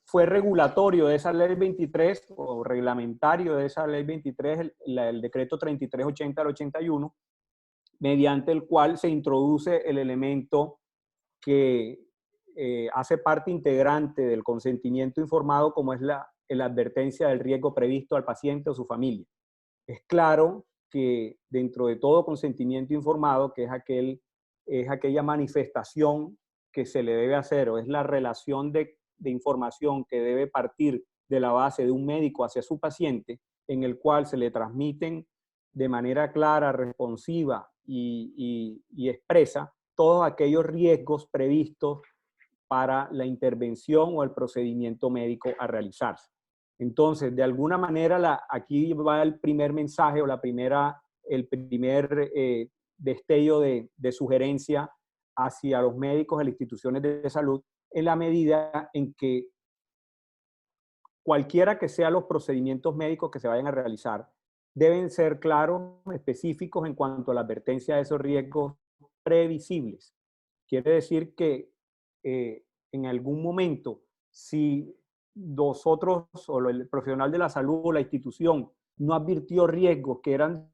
fue regulatorio de esa ley 23 o reglamentario de esa ley 23, el decreto 3380 del 81, mediante el cual se introduce el elemento que hace parte integrante del consentimiento informado, como es la advertencia del riesgo previsto al paciente o su familia. Es claro que dentro de todo consentimiento informado, que es aquella manifestación que se le debe hacer, o es la relación de información que debe partir de la base de un médico hacia su paciente, en el cual se le transmiten de manera clara, responsiva y expresa todos aquellos riesgos previstos para la intervención o el procedimiento médico a realizarse. Entonces, de alguna manera, aquí va el primer mensaje o el primer destello de sugerencia hacia los médicos y las instituciones de salud, en la medida en que cualquiera que sean los procedimientos médicos que se vayan a realizar, deben ser claros, específicos en cuanto a la advertencia de esos riesgos previsibles. Quiere decir que en algún momento, si nosotros o el profesional de la salud o la institución no advirtió riesgos que eran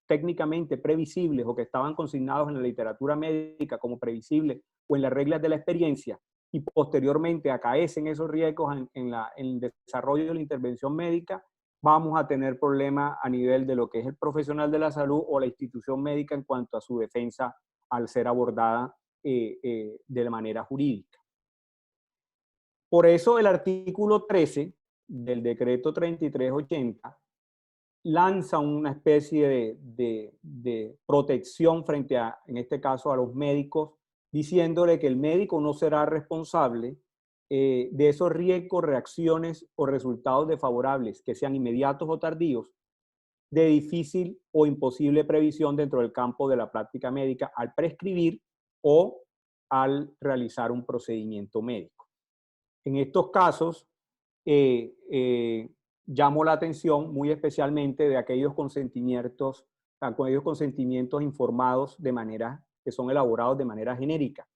técnicamente previsibles o que estaban consignados en la literatura médica como previsibles o en las reglas de la experiencia, y posteriormente acaecen esos riesgos en el desarrollo de la intervención médica, vamos a tener problemas a nivel de lo que es el profesional de la salud o la institución médica en cuanto a su defensa al ser abordada de manera jurídica. Por eso el artículo 13 del decreto 3380 lanza una especie de protección frente a, en este caso, a los médicos, diciéndole que el médico no será responsable de esos riesgos, reacciones o resultados desfavorables que sean inmediatos o tardíos, de difícil o imposible previsión dentro del campo de la práctica médica al prescribir o al realizar un procedimiento médico. En estos casos, llamo la atención muy especialmente de aquellos consentimientos informados de manera, que son elaborados de manera genérica.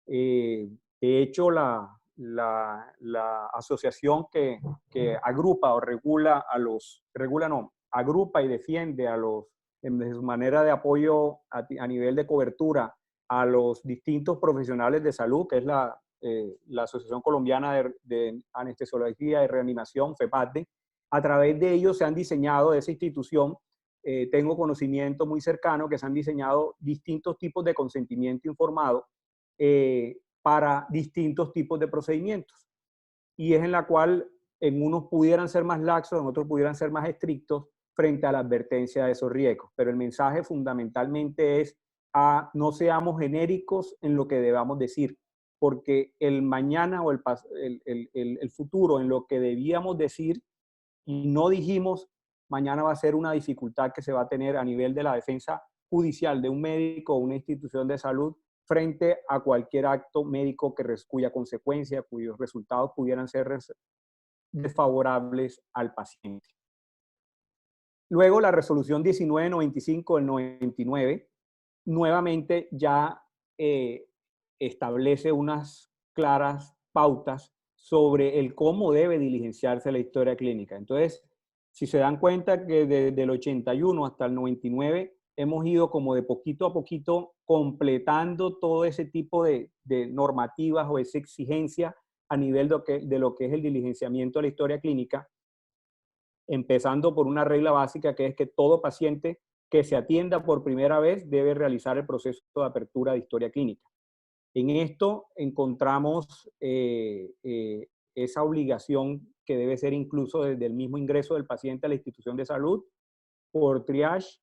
De hecho, la asociación que agrupa o regula agrupa y defiende en su manera de apoyo a nivel de cobertura a los distintos profesionales de salud, que es la Asociación Colombiana de Anestesiología y Reanimación, FEPADE. A través de ellos se han diseñado, de esa institución, tengo conocimiento muy cercano, que se han diseñado distintos tipos de consentimiento informado para distintos tipos de procedimientos. Y es en la cual en unos pudieran ser más laxos, en otros pudieran ser más estrictos frente a la advertencia de esos riesgos. Pero el mensaje fundamentalmente es no seamos genéricos en lo que debamos decir, porque el mañana o el futuro en lo que debíamos decir y no dijimos, mañana va a ser una dificultad que se va a tener a nivel de la defensa judicial de un médico o una institución de salud frente a cualquier acto médico cuya consecuencia, cuyos resultados pudieran ser desfavorables al paciente. Luego, la resolución 1995 del 99 nuevamente ya establece unas claras pautas sobre el cómo debe diligenciarse la historia clínica. Entonces, si se dan cuenta que desde el 81 hasta el 99 hemos ido como de poquito a poquito completando todo ese tipo de normativas o esa exigencia a nivel de lo que es el diligenciamiento de la historia clínica, empezando por una regla básica que es que todo paciente que se atienda por primera vez debe realizar el proceso de apertura de historia clínica. En esto encontramos esa obligación que debe ser incluso desde el mismo ingreso del paciente a la institución de salud por triage,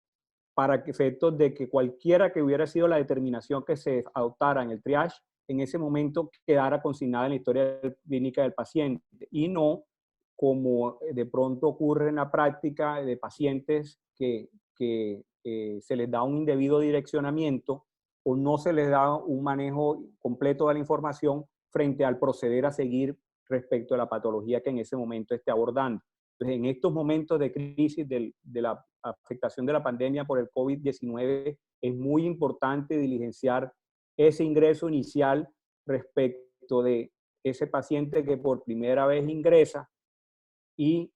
para efectos de que cualquiera que hubiera sido la determinación que se adoptara en el triage, en ese momento quedara consignada en la historia clínica del paciente y no como de pronto ocurre en la práctica de pacientes que se les da un indebido direccionamiento o no se les da un manejo completo de la información frente al proceder a seguir respecto a la patología que en ese momento esté abordando. Entonces, en estos momentos de crisis de la afectación de la pandemia por el COVID-19, es muy importante diligenciar ese ingreso inicial respecto de ese paciente que por primera vez ingresa y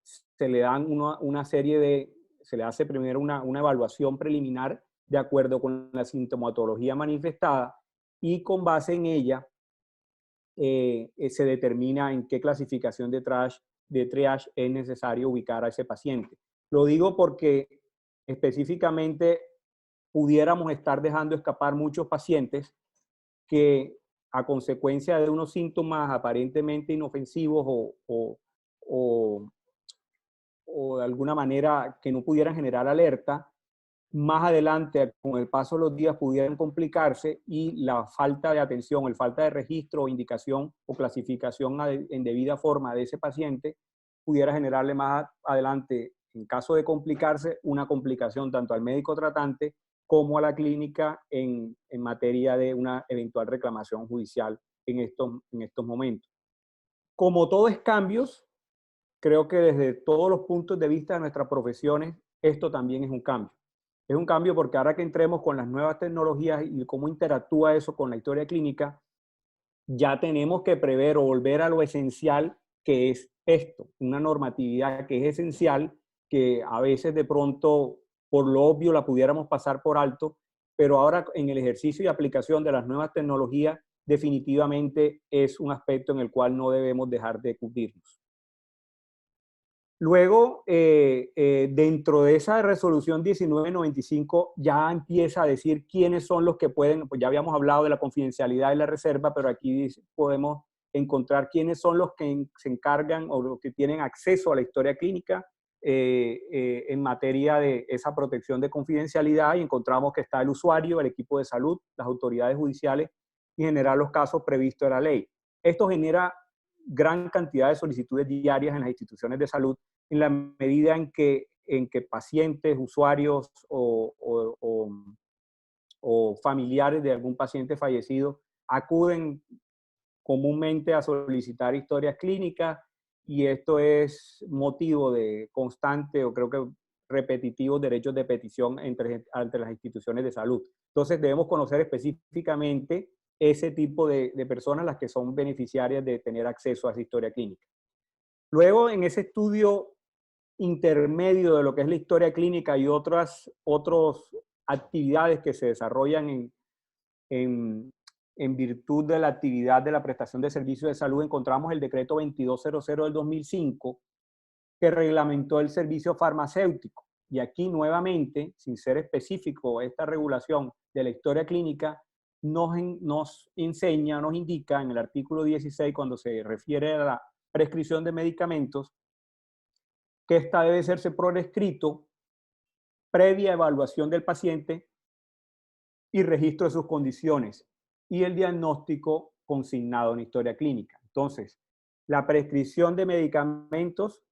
se le dan una serie de, se le hace primero una evaluación preliminar de acuerdo con la sintomatología manifestada y con base en ella se determina en qué clasificación de triage es necesario ubicar a ese paciente. Lo digo porque específicamente pudiéramos estar dejando escapar muchos pacientes que a consecuencia de unos síntomas aparentemente inofensivos o, o de alguna manera que no pudieran generar alerta, más adelante, con el paso de los días, pudieran complicarse y la falta de atención, el falta de registro o indicación o clasificación en debida forma de ese paciente pudiera generarle más adelante, en caso de complicarse, una complicación tanto al médico tratante como a la clínica en materia de una eventual reclamación judicial en estos momentos. Como todo es cambios, creo que desde todos los puntos de vista de nuestras profesiones, esto también es un cambio. Es un cambio porque ahora que entremos con las nuevas tecnologías y cómo interactúa eso con la historia clínica, ya tenemos que prever o volver a lo esencial que es esto, una normatividad que es esencial, que a veces de pronto por lo obvio la pudiéramos pasar por alto, pero ahora en el ejercicio y aplicación de las nuevas tecnologías definitivamente es un aspecto en el cual no debemos dejar de cubrirnos. Luego, dentro de esa resolución 1995 ya empieza a decir quiénes son los que pueden, pues ya habíamos hablado de la confidencialidad y la reserva, pero aquí podemos encontrar quiénes son los que se encargan o los que tienen acceso a la historia clínica en materia de esa protección de confidencialidad, y encontramos que está el usuario, el equipo de salud, las autoridades judiciales y en general los casos previstos en la ley. Esto genera gran cantidad de solicitudes diarias en las instituciones de salud en la medida en que pacientes, usuarios o familiares de algún paciente fallecido acuden comúnmente a solicitar historias clínicas, y esto es motivo de constante o creo que repetitivos derechos de petición entre las instituciones de salud. Entonces debemos conocer específicamente ese tipo de personas las que son beneficiarias de tener acceso a esa historia clínica. Luego, en ese estudio intermedio de lo que es la historia clínica y otras actividades que se desarrollan en virtud de la actividad de la prestación de servicios de salud, encontramos el decreto 2200 del 2005 que reglamentó el servicio farmacéutico. Y aquí nuevamente, sin ser específico esta regulación de la historia clínica, nos enseña, nos indica en el artículo 16, cuando se refiere a la prescripción de medicamentos, que esta debe hacerse por escrito, previa evaluación del paciente y registro de sus condiciones y el diagnóstico consignado en historia clínica. Entonces, la prescripción de medicamentos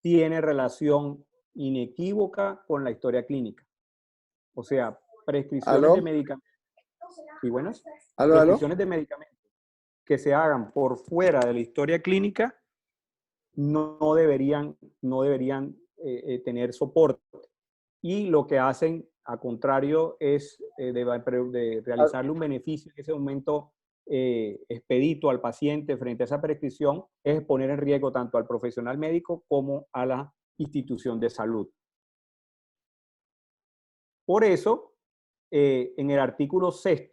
tiene relación inequívoca con la historia clínica. O sea, prescripciones de ¿Aló? medicamentos. ¿Sí, buenas? ¿Aló, aló? Prescripciones de medicamentos que se hagan por fuera de la historia clínica no deberían tener soporte. Y lo que hacen, a contrario, es de realizarle un beneficio en ese momento expedito al paciente frente a esa prescripción, es poner en riesgo tanto al profesional médico como a la institución de salud. Por eso, en el artículo 6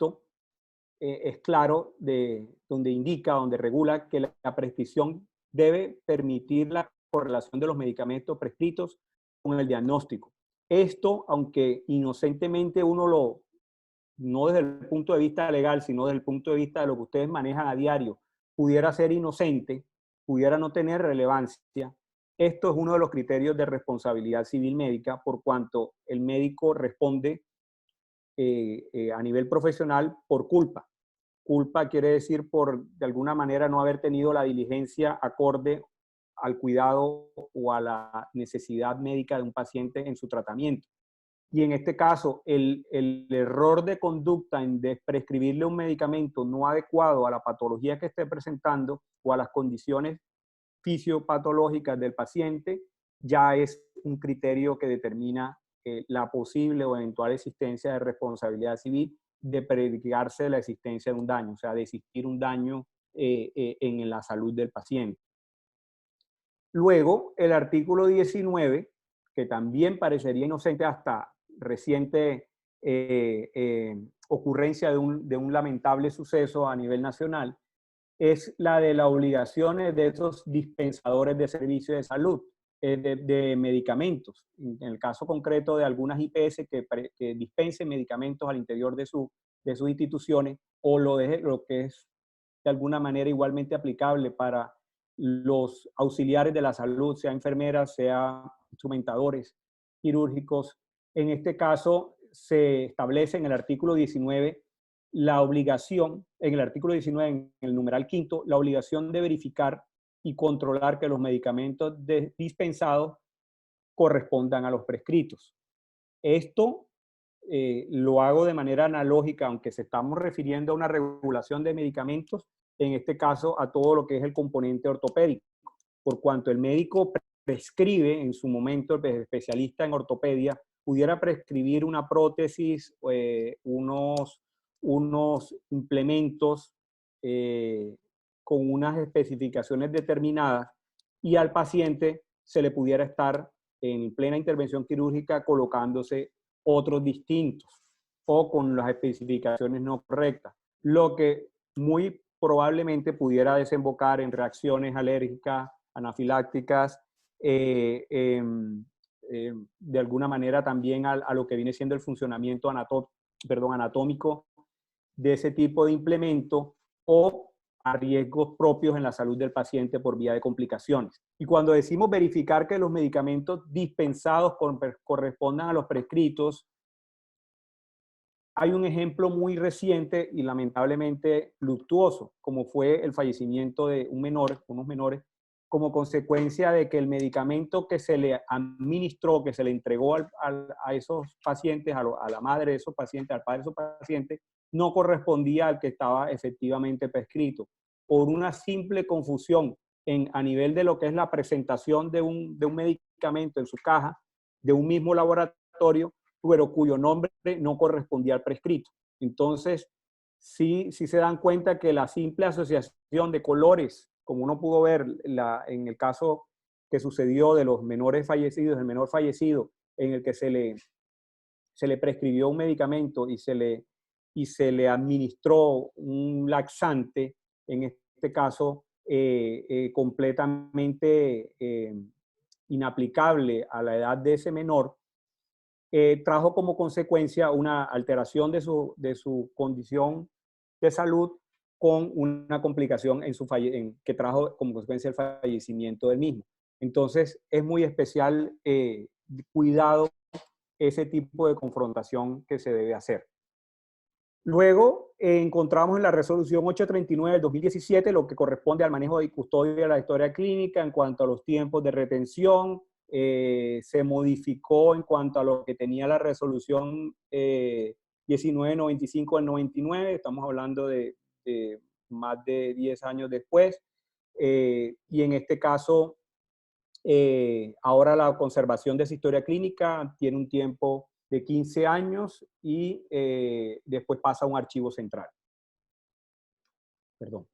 es claro donde indica, donde regula que la prescripción debe permitir la correlación de los medicamentos prescritos con el diagnóstico. Esto, aunque inocentemente no desde el punto de vista legal, sino desde el punto de vista de lo que ustedes manejan a diario, pudiera ser inocente, pudiera no tener relevancia, esto es uno de los criterios de responsabilidad civil médica, por cuanto el médico responde a nivel profesional por culpa. Culpa quiere decir por, de alguna manera, no haber tenido la diligencia acorde al cuidado o a la necesidad médica de un paciente en su tratamiento. Y en este caso, el error de conducta en prescribirle un medicamento no adecuado a la patología que esté presentando o a las condiciones fisiopatológicas del paciente ya es un criterio que determina la posible o eventual existencia de responsabilidad civil de predicarse de la existencia de un daño, o sea, de existir un daño en la salud del paciente. Luego, el artículo 19, que también parecería inocente hasta reciente ocurrencia de un lamentable suceso a nivel nacional, es la de las obligaciones de esos dispensadores de servicios de salud, de medicamentos. En el caso concreto de algunas IPS que dispensen medicamentos al interior de sus instituciones, o lo que es de alguna manera igualmente aplicable para los auxiliares de la salud, sea enfermeras, sea instrumentadores quirúrgicos. En este caso, se establece en el artículo 19 la obligación, en el artículo 19, en el numeral quinto, la obligación de verificar y controlar que los medicamentos dispensados correspondan a los prescritos. Esto lo hago de manera analógica, aunque se estamos refiriendo a una regulación de medicamentos, en este caso a todo lo que es el componente ortopédico, por cuanto el médico prescribe en su momento, el especialista en ortopedia, pudiera prescribir una prótesis, unos implementos con unas especificaciones determinadas, y al paciente se le pudiera estar en plena intervención quirúrgica colocándose otros distintos o con las especificaciones no correctas, lo que muy probablemente pudiera desembocar en reacciones alérgicas, anafilácticas, de alguna manera también a lo que viene siendo el funcionamiento anatómico de ese tipo de implemento, o a riesgos propios en la salud del paciente por vía de complicaciones. Y cuando decimos verificar que los medicamentos dispensados correspondan a los prescritos, hay un ejemplo muy reciente y lamentablemente luctuoso, como fue el fallecimiento de unos menores, como consecuencia de que el medicamento que se le administró, que se le entregó a esos pacientes, a la madre de esos pacientes, al padre de esos pacientes, no correspondía al que estaba efectivamente prescrito, por una simple confusión a nivel de lo que es la presentación de un medicamento en su caja, de un mismo laboratorio, pero cuyo nombre no correspondía al prescrito. Entonces, sí se dan cuenta que la simple asociación de colores, como uno pudo ver en el caso que sucedió de los menores fallecidos, el menor fallecido, en el que se le prescribió un medicamento y se le administró un laxante, en este caso completamente inaplicable a la edad de ese menor, trajo como consecuencia una alteración de su condición de salud, con una complicación que trajo como consecuencia el fallecimiento del mismo. Entonces, es muy especial cuidado ese tipo de confrontación que se debe hacer. Luego encontramos en la resolución 839 del 2017 lo que corresponde al manejo de custodia de la historia clínica en cuanto a los tiempos de retención. Se modificó en cuanto a lo que tenía la resolución 1995 del 99, estamos hablando de más de 10 años después, y en este caso ahora la conservación de esa historia clínica tiene un tiempo de 15 años y después pasa a un archivo central. Perdón.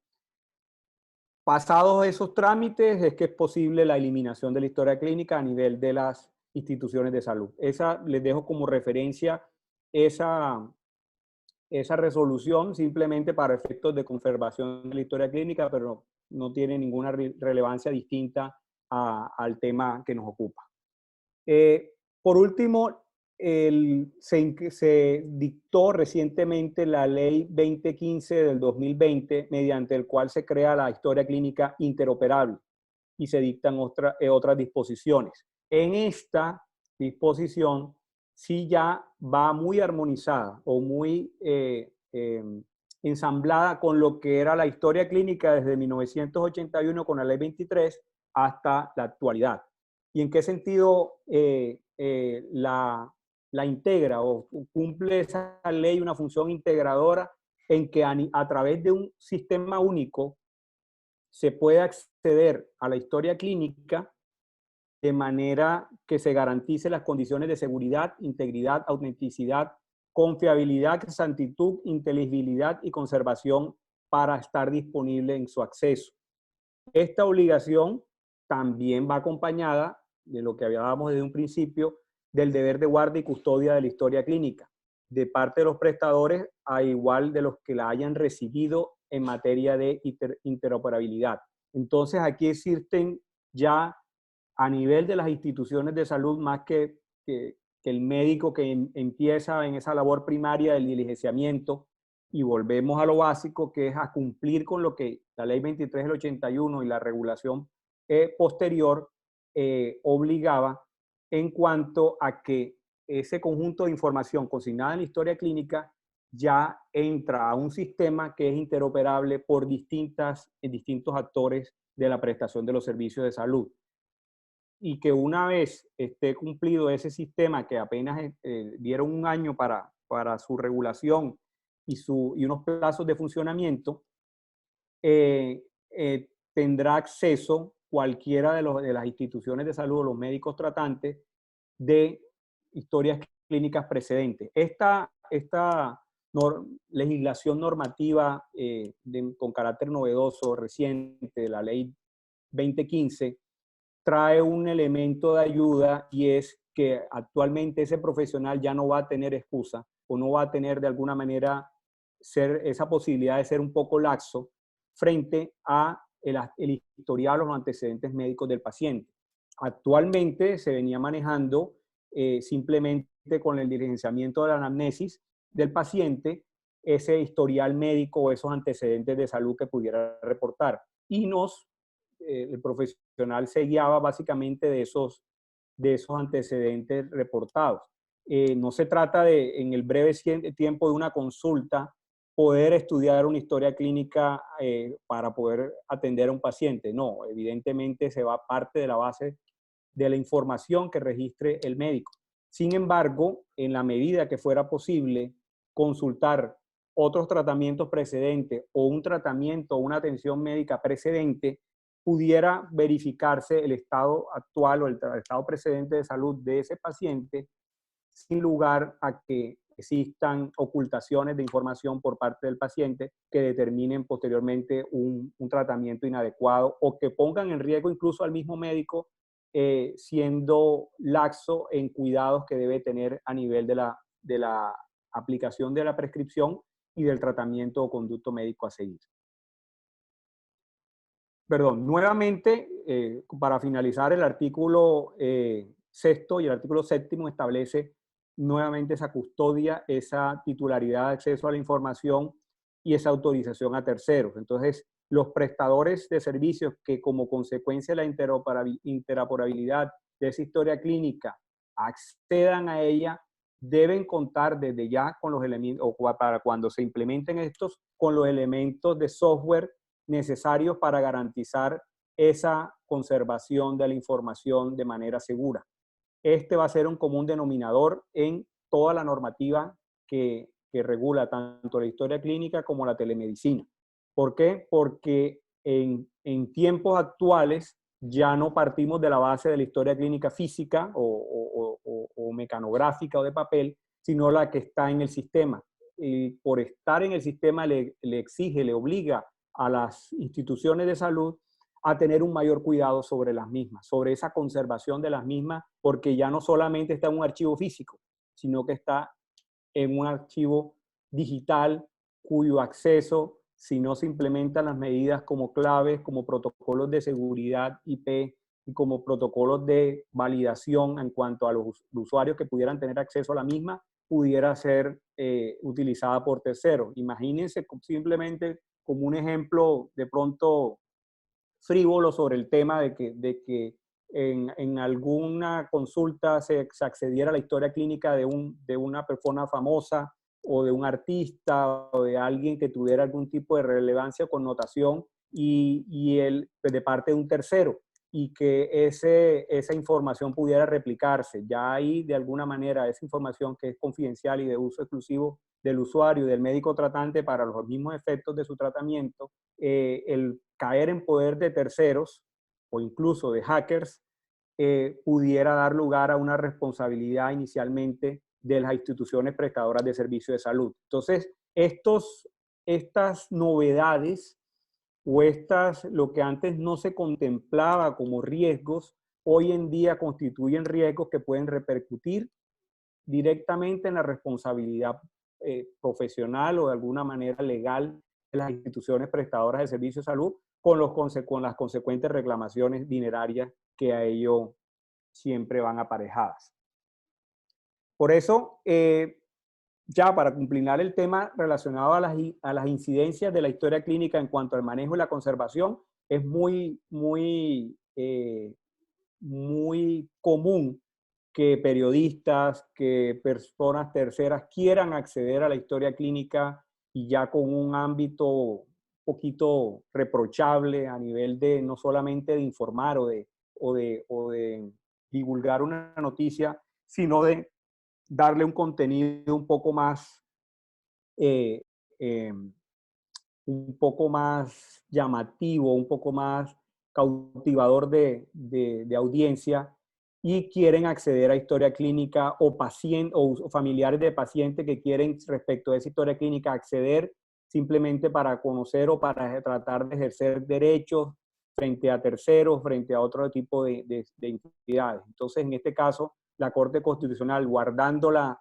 Pasados esos trámites es que es posible la eliminación de la historia clínica a nivel de las instituciones de salud. Esa les dejo como referencia esa resolución simplemente para efectos de conservación de la historia clínica, pero no tiene ninguna relevancia distinta al tema que nos ocupa. Por último, se dictó recientemente la Ley 2015 del 2020, mediante el cual se crea la historia clínica interoperable y se dictan otras disposiciones. En esta disposición sí ya va muy armonizada o muy ensamblada con lo que era la historia clínica desde 1981 con la Ley 23 hasta la actualidad. ¿Y en qué sentido la integra o cumple esa ley una función integradora? En que a través de un sistema único se puede acceder a la historia clínica de manera que se garantice las condiciones de seguridad, integridad, autenticidad, confiabilidad, exactitud, inteligibilidad y conservación para estar disponible en su acceso. Esta obligación también va acompañada de lo que hablábamos desde un principio, del deber de guarda y custodia de la historia clínica, de parte de los prestadores, a igual de los que la hayan recibido en materia de interoperabilidad. Entonces, aquí existen ya a nivel de las instituciones de salud, más que el médico que empieza en esa labor primaria del diligenciamiento, y volvemos a lo básico, que es a cumplir con lo que la ley 23 del 81 y la regulación posterior obligaba en cuanto a que ese conjunto de información consignada en la historia clínica ya entra a un sistema que es interoperable por distintos actores de la prestación de los servicios de salud. Y que una vez esté cumplido ese sistema, que apenas dieron un año para su regulación y unos plazos de funcionamiento, tendrá acceso cualquiera de las instituciones de salud o los médicos tratantes de historias clínicas precedentes. Esta legislación normativa con carácter novedoso reciente de la ley 2015 trae un elemento de ayuda, y es que actualmente ese profesional ya no va a tener excusa o no va a tener de alguna manera esa posibilidad de ser un poco laxo frente a el historial o los antecedentes médicos del paciente. Actualmente se venía manejando simplemente con el diligenciamiento de la anamnesis del paciente ese historial médico o esos antecedentes de salud que pudiera reportar. Y el profesional se guiaba básicamente de esos antecedentes reportados. No se trata de, en el breve tiempo de una consulta, poder estudiar una historia clínica para poder atender a un paciente. No, evidentemente se va parte de la base de la información que registre el médico. Sin embargo, en la medida que fuera posible consultar otros tratamientos precedentes o un tratamiento o una atención médica precedente, pudiera verificarse el estado actual o el estado precedente de salud de ese paciente, sin lugar a que existan ocultaciones de información por parte del paciente que determinen posteriormente un tratamiento inadecuado o que pongan en riesgo incluso al mismo médico, siendo laxo en cuidados que debe tener a nivel de la aplicación de la prescripción y del tratamiento o conducto médico a seguir. Perdón, nuevamente, para finalizar, el artículo sexto y el artículo séptimo establece nuevamente esa custodia, esa titularidad de acceso a la información y esa autorización a terceros. Entonces, los prestadores de servicios que como consecuencia de la interoperabilidad de esa historia clínica accedan a ella, deben contar desde ya con los elementos, o para cuando se implementen estos, con los elementos de software necesarios para garantizar esa conservación de la información de manera segura. Este va a ser un común denominador en toda la normativa que regula tanto la historia clínica como la telemedicina. ¿Por qué? Porque en tiempos actuales ya no partimos de la base de la historia clínica física o mecanográfica o de papel, sino la que está en el sistema. Y por estar en el sistema le exige, le obliga a las instituciones de salud a tener un mayor cuidado sobre las mismas, sobre esa conservación de las mismas, porque ya no solamente está en un archivo físico, sino que está en un archivo digital cuyo acceso, si no se implementan las medidas como claves, como protocolos de seguridad IP y como protocolos de validación en cuanto a los usuarios que pudieran tener acceso a la misma, pudiera ser utilizada por terceros. Imagínense simplemente como un ejemplo de pronto frívolo sobre el tema de que en alguna consulta se accediera a la historia clínica de una persona famosa o de un artista o de alguien que tuviera algún tipo de relevancia o connotación y de parte de un tercero, y que esa información pudiera replicarse. Ya ahí, de alguna manera, esa información que es confidencial y de uso exclusivo del usuario y del médico tratante para los mismos efectos de su tratamiento, el caer en poder de terceros o incluso de hackers pudiera dar lugar a una responsabilidad inicialmente de las instituciones prestadoras de servicios de salud. Entonces, estos estas novedades o lo que antes no se contemplaba como riesgos, hoy en día constituyen riesgos que pueden repercutir directamente en la responsabilidad profesional o de alguna manera legal de las instituciones prestadoras de servicios de salud con las consecuentes reclamaciones dinerarias que a ello siempre van aparejadas. Por eso, ya para cumplir el tema relacionado a las incidencias de la historia clínica en cuanto al manejo y la conservación, es muy común que periodistas, que personas terceras quieran acceder a la historia clínica y ya con un ámbito un poquito reprochable a nivel de no solamente de informar o de divulgar una noticia, sino de darle un contenido eh, eh, un poco más llamativo, un poco más cautivador de audiencia y quieren acceder a historia clínica o familiares de pacientes que quieren respecto a esa historia clínica acceder simplemente para conocer o para tratar de ejercer derechos frente a terceros, frente a otro tipo de entidades. Entonces, en este caso, la Corte Constitucional, guardando las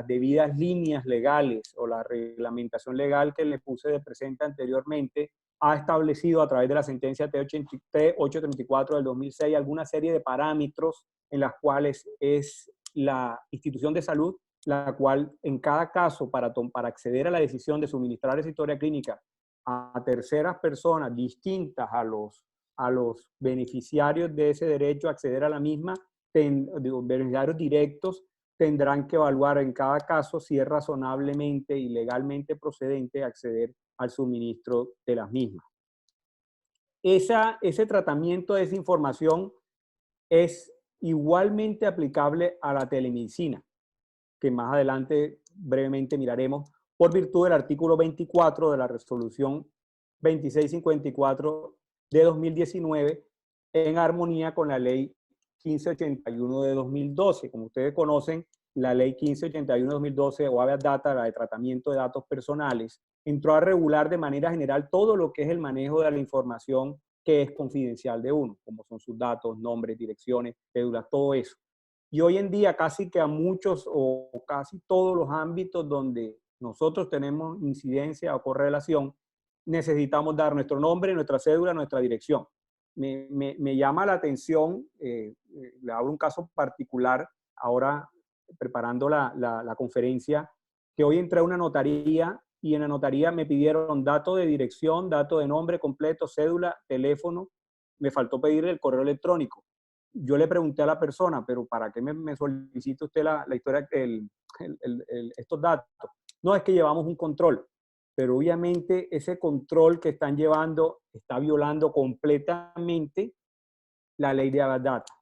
debidas líneas legales o la reglamentación legal que le puse de presente anteriormente, ha establecido a través de la sentencia T834 del 2006 alguna serie de parámetros en las cuales es la institución de salud la cual en cada caso para acceder a la decisión de suministrar esa historia clínica a terceras personas distintas a los beneficiarios de ese derecho a acceder a la misma, beneficiarios directos, tendrán que evaluar en cada caso si es razonablemente y legalmente procedente acceder al suministro de las mismas. Ese tratamiento de esa información es igualmente aplicable a la telemedicina, que más adelante brevemente miraremos, por virtud del artículo 24 de la resolución 2654 de 2019, en armonía con la ley 1581 de 2012. Como ustedes conocen, la ley 1581 de 2012, o habeas data, la de tratamiento de datos personales, entró a regular de manera general todo lo que es el manejo de la información que es confidencial de uno, como son sus datos, nombres, direcciones, cédulas, todo eso. Y hoy en día casi que a muchos o casi todos los ámbitos donde nosotros tenemos incidencia o correlación, necesitamos dar nuestro nombre, nuestra cédula, nuestra dirección. Me llama la atención, le abro un caso particular ahora preparando la conferencia, que hoy entré a una notaría y en la notaría me pidieron dato de dirección, dato de nombre completo, cédula, teléfono, me faltó pedirle el correo electrónico. Yo le pregunté a la persona, pero ¿para qué me solicita usted la historia, estos datos? No, es que llevamos un control, pero obviamente ese control que están llevando está violando completamente la ley de Habeas Data,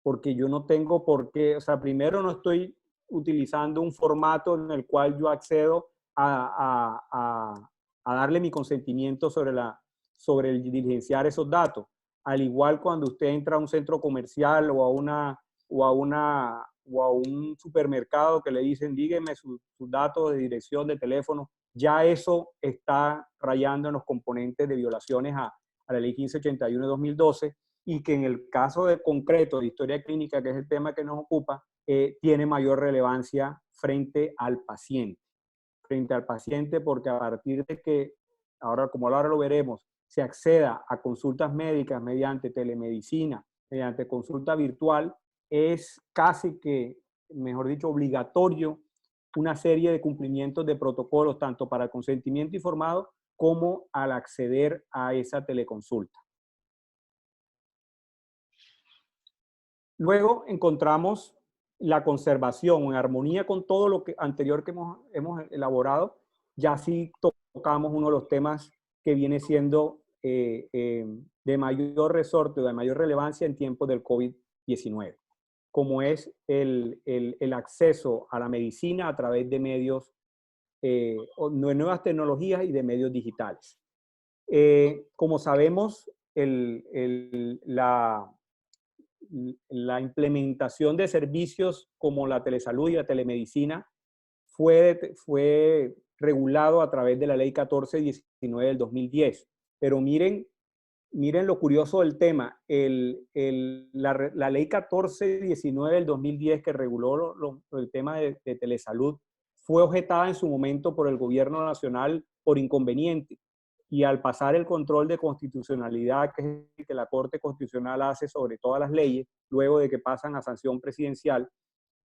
porque yo no tengo por qué, o sea, primero no estoy utilizando un formato en el cual yo accedo a darle mi consentimiento sobre el diligenciar esos datos. Al igual cuando usted entra a un centro comercial o a un supermercado que le dicen, dígame sus datos de dirección, de teléfono, ya eso está rayando en los componentes de violaciones a la ley 1581 de 2012 y que en el caso de concreto de historia clínica, que es el tema que nos ocupa, tiene mayor relevancia frente al paciente. Frente al paciente porque a partir de que, ahora lo veremos, se acceda a consultas médicas mediante telemedicina, mediante consulta virtual, es casi que, mejor dicho, obligatorio una serie de cumplimientos de protocolos, tanto para el consentimiento informado como al acceder a esa teleconsulta. Luego encontramos la conservación en armonía con todo lo que anterior que hemos elaborado. Ya sí tocamos uno de los temas que viene siendo de mayor resorte, de mayor relevancia en tiempos del COVID-19, como es el acceso a la medicina a través de medios, de nuevas tecnologías y de medios digitales. Como sabemos, la implementación de servicios como la telesalud y la telemedicina fue regulado a través de la Ley 1419 del 2010. Pero miren lo curioso del tema. La Ley 1419 del 2010 que reguló el tema de telesalud fue objetada en su momento por el gobierno nacional por inconveniente. Y al pasar el control de constitucionalidad que la Corte Constitucional hace sobre todas las leyes, luego de que pasan a sanción presidencial,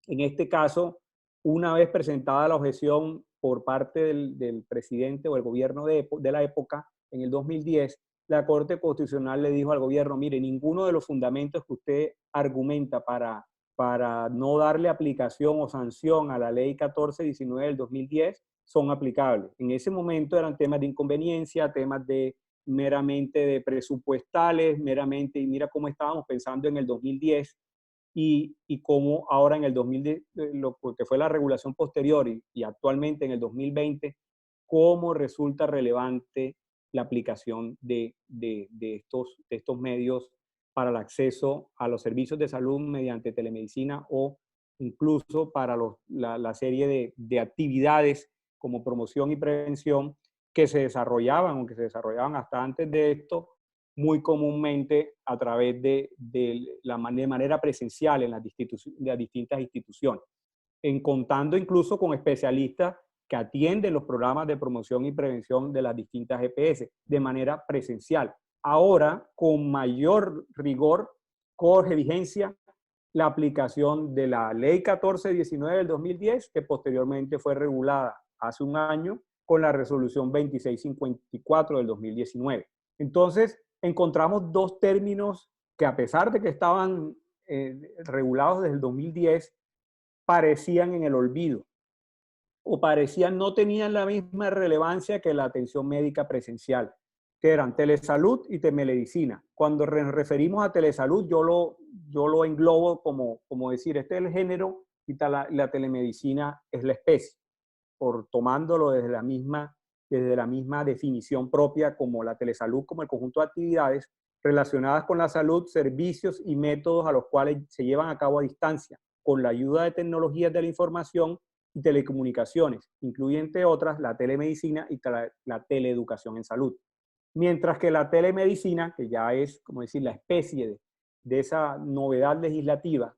en este caso, una vez presentada la objeción por parte del presidente o el gobierno de la época, en el 2010, la Corte Constitucional le dijo al gobierno, mire, ninguno de los fundamentos que usted argumenta para no darle aplicación o sanción a la ley 1419 del 2010 son aplicables. En ese momento eran temas de inconveniencia, temas de meramente de presupuestales, meramente, y mira cómo estábamos pensando en el 2010 y cómo ahora en el 2010, lo que fue la regulación posterior y actualmente en el 2020, cómo resulta relevante la aplicación de estos medios para el acceso a los servicios de salud mediante telemedicina o incluso para la serie de actividades como promoción y prevención que se desarrollaban, aunque se desarrollaban hasta antes de esto, muy comúnmente a través de manera presencial en las distintas instituciones, contando incluso con especialistas que atienden los programas de promoción y prevención de las distintas EPS de manera presencial. Ahora, con mayor rigor, coge vigencia la aplicación de la Ley 1419 del 2010, que posteriormente fue regulada hace un año con la Resolución 2654 del 2019. Entonces, encontramos dos términos que a pesar de que estaban regulados desde el 2010, parecían en el olvido o parecían no tenían la misma relevancia que la atención médica presencial, que eran telesalud y telemedicina. Cuando referimos a telesalud, yo lo englobo como decir, este es el género y la telemedicina es la especie, por tomándolo desde la misma definición propia como la telesalud, como el conjunto de actividades relacionadas con la salud, servicios y métodos a los cuales se llevan a cabo a distancia, con la ayuda de tecnologías de la información y telecomunicaciones, incluye entre otras la telemedicina y la teleeducación en salud. Mientras que la telemedicina, que ya es, como decir, la especie de esa novedad legislativa,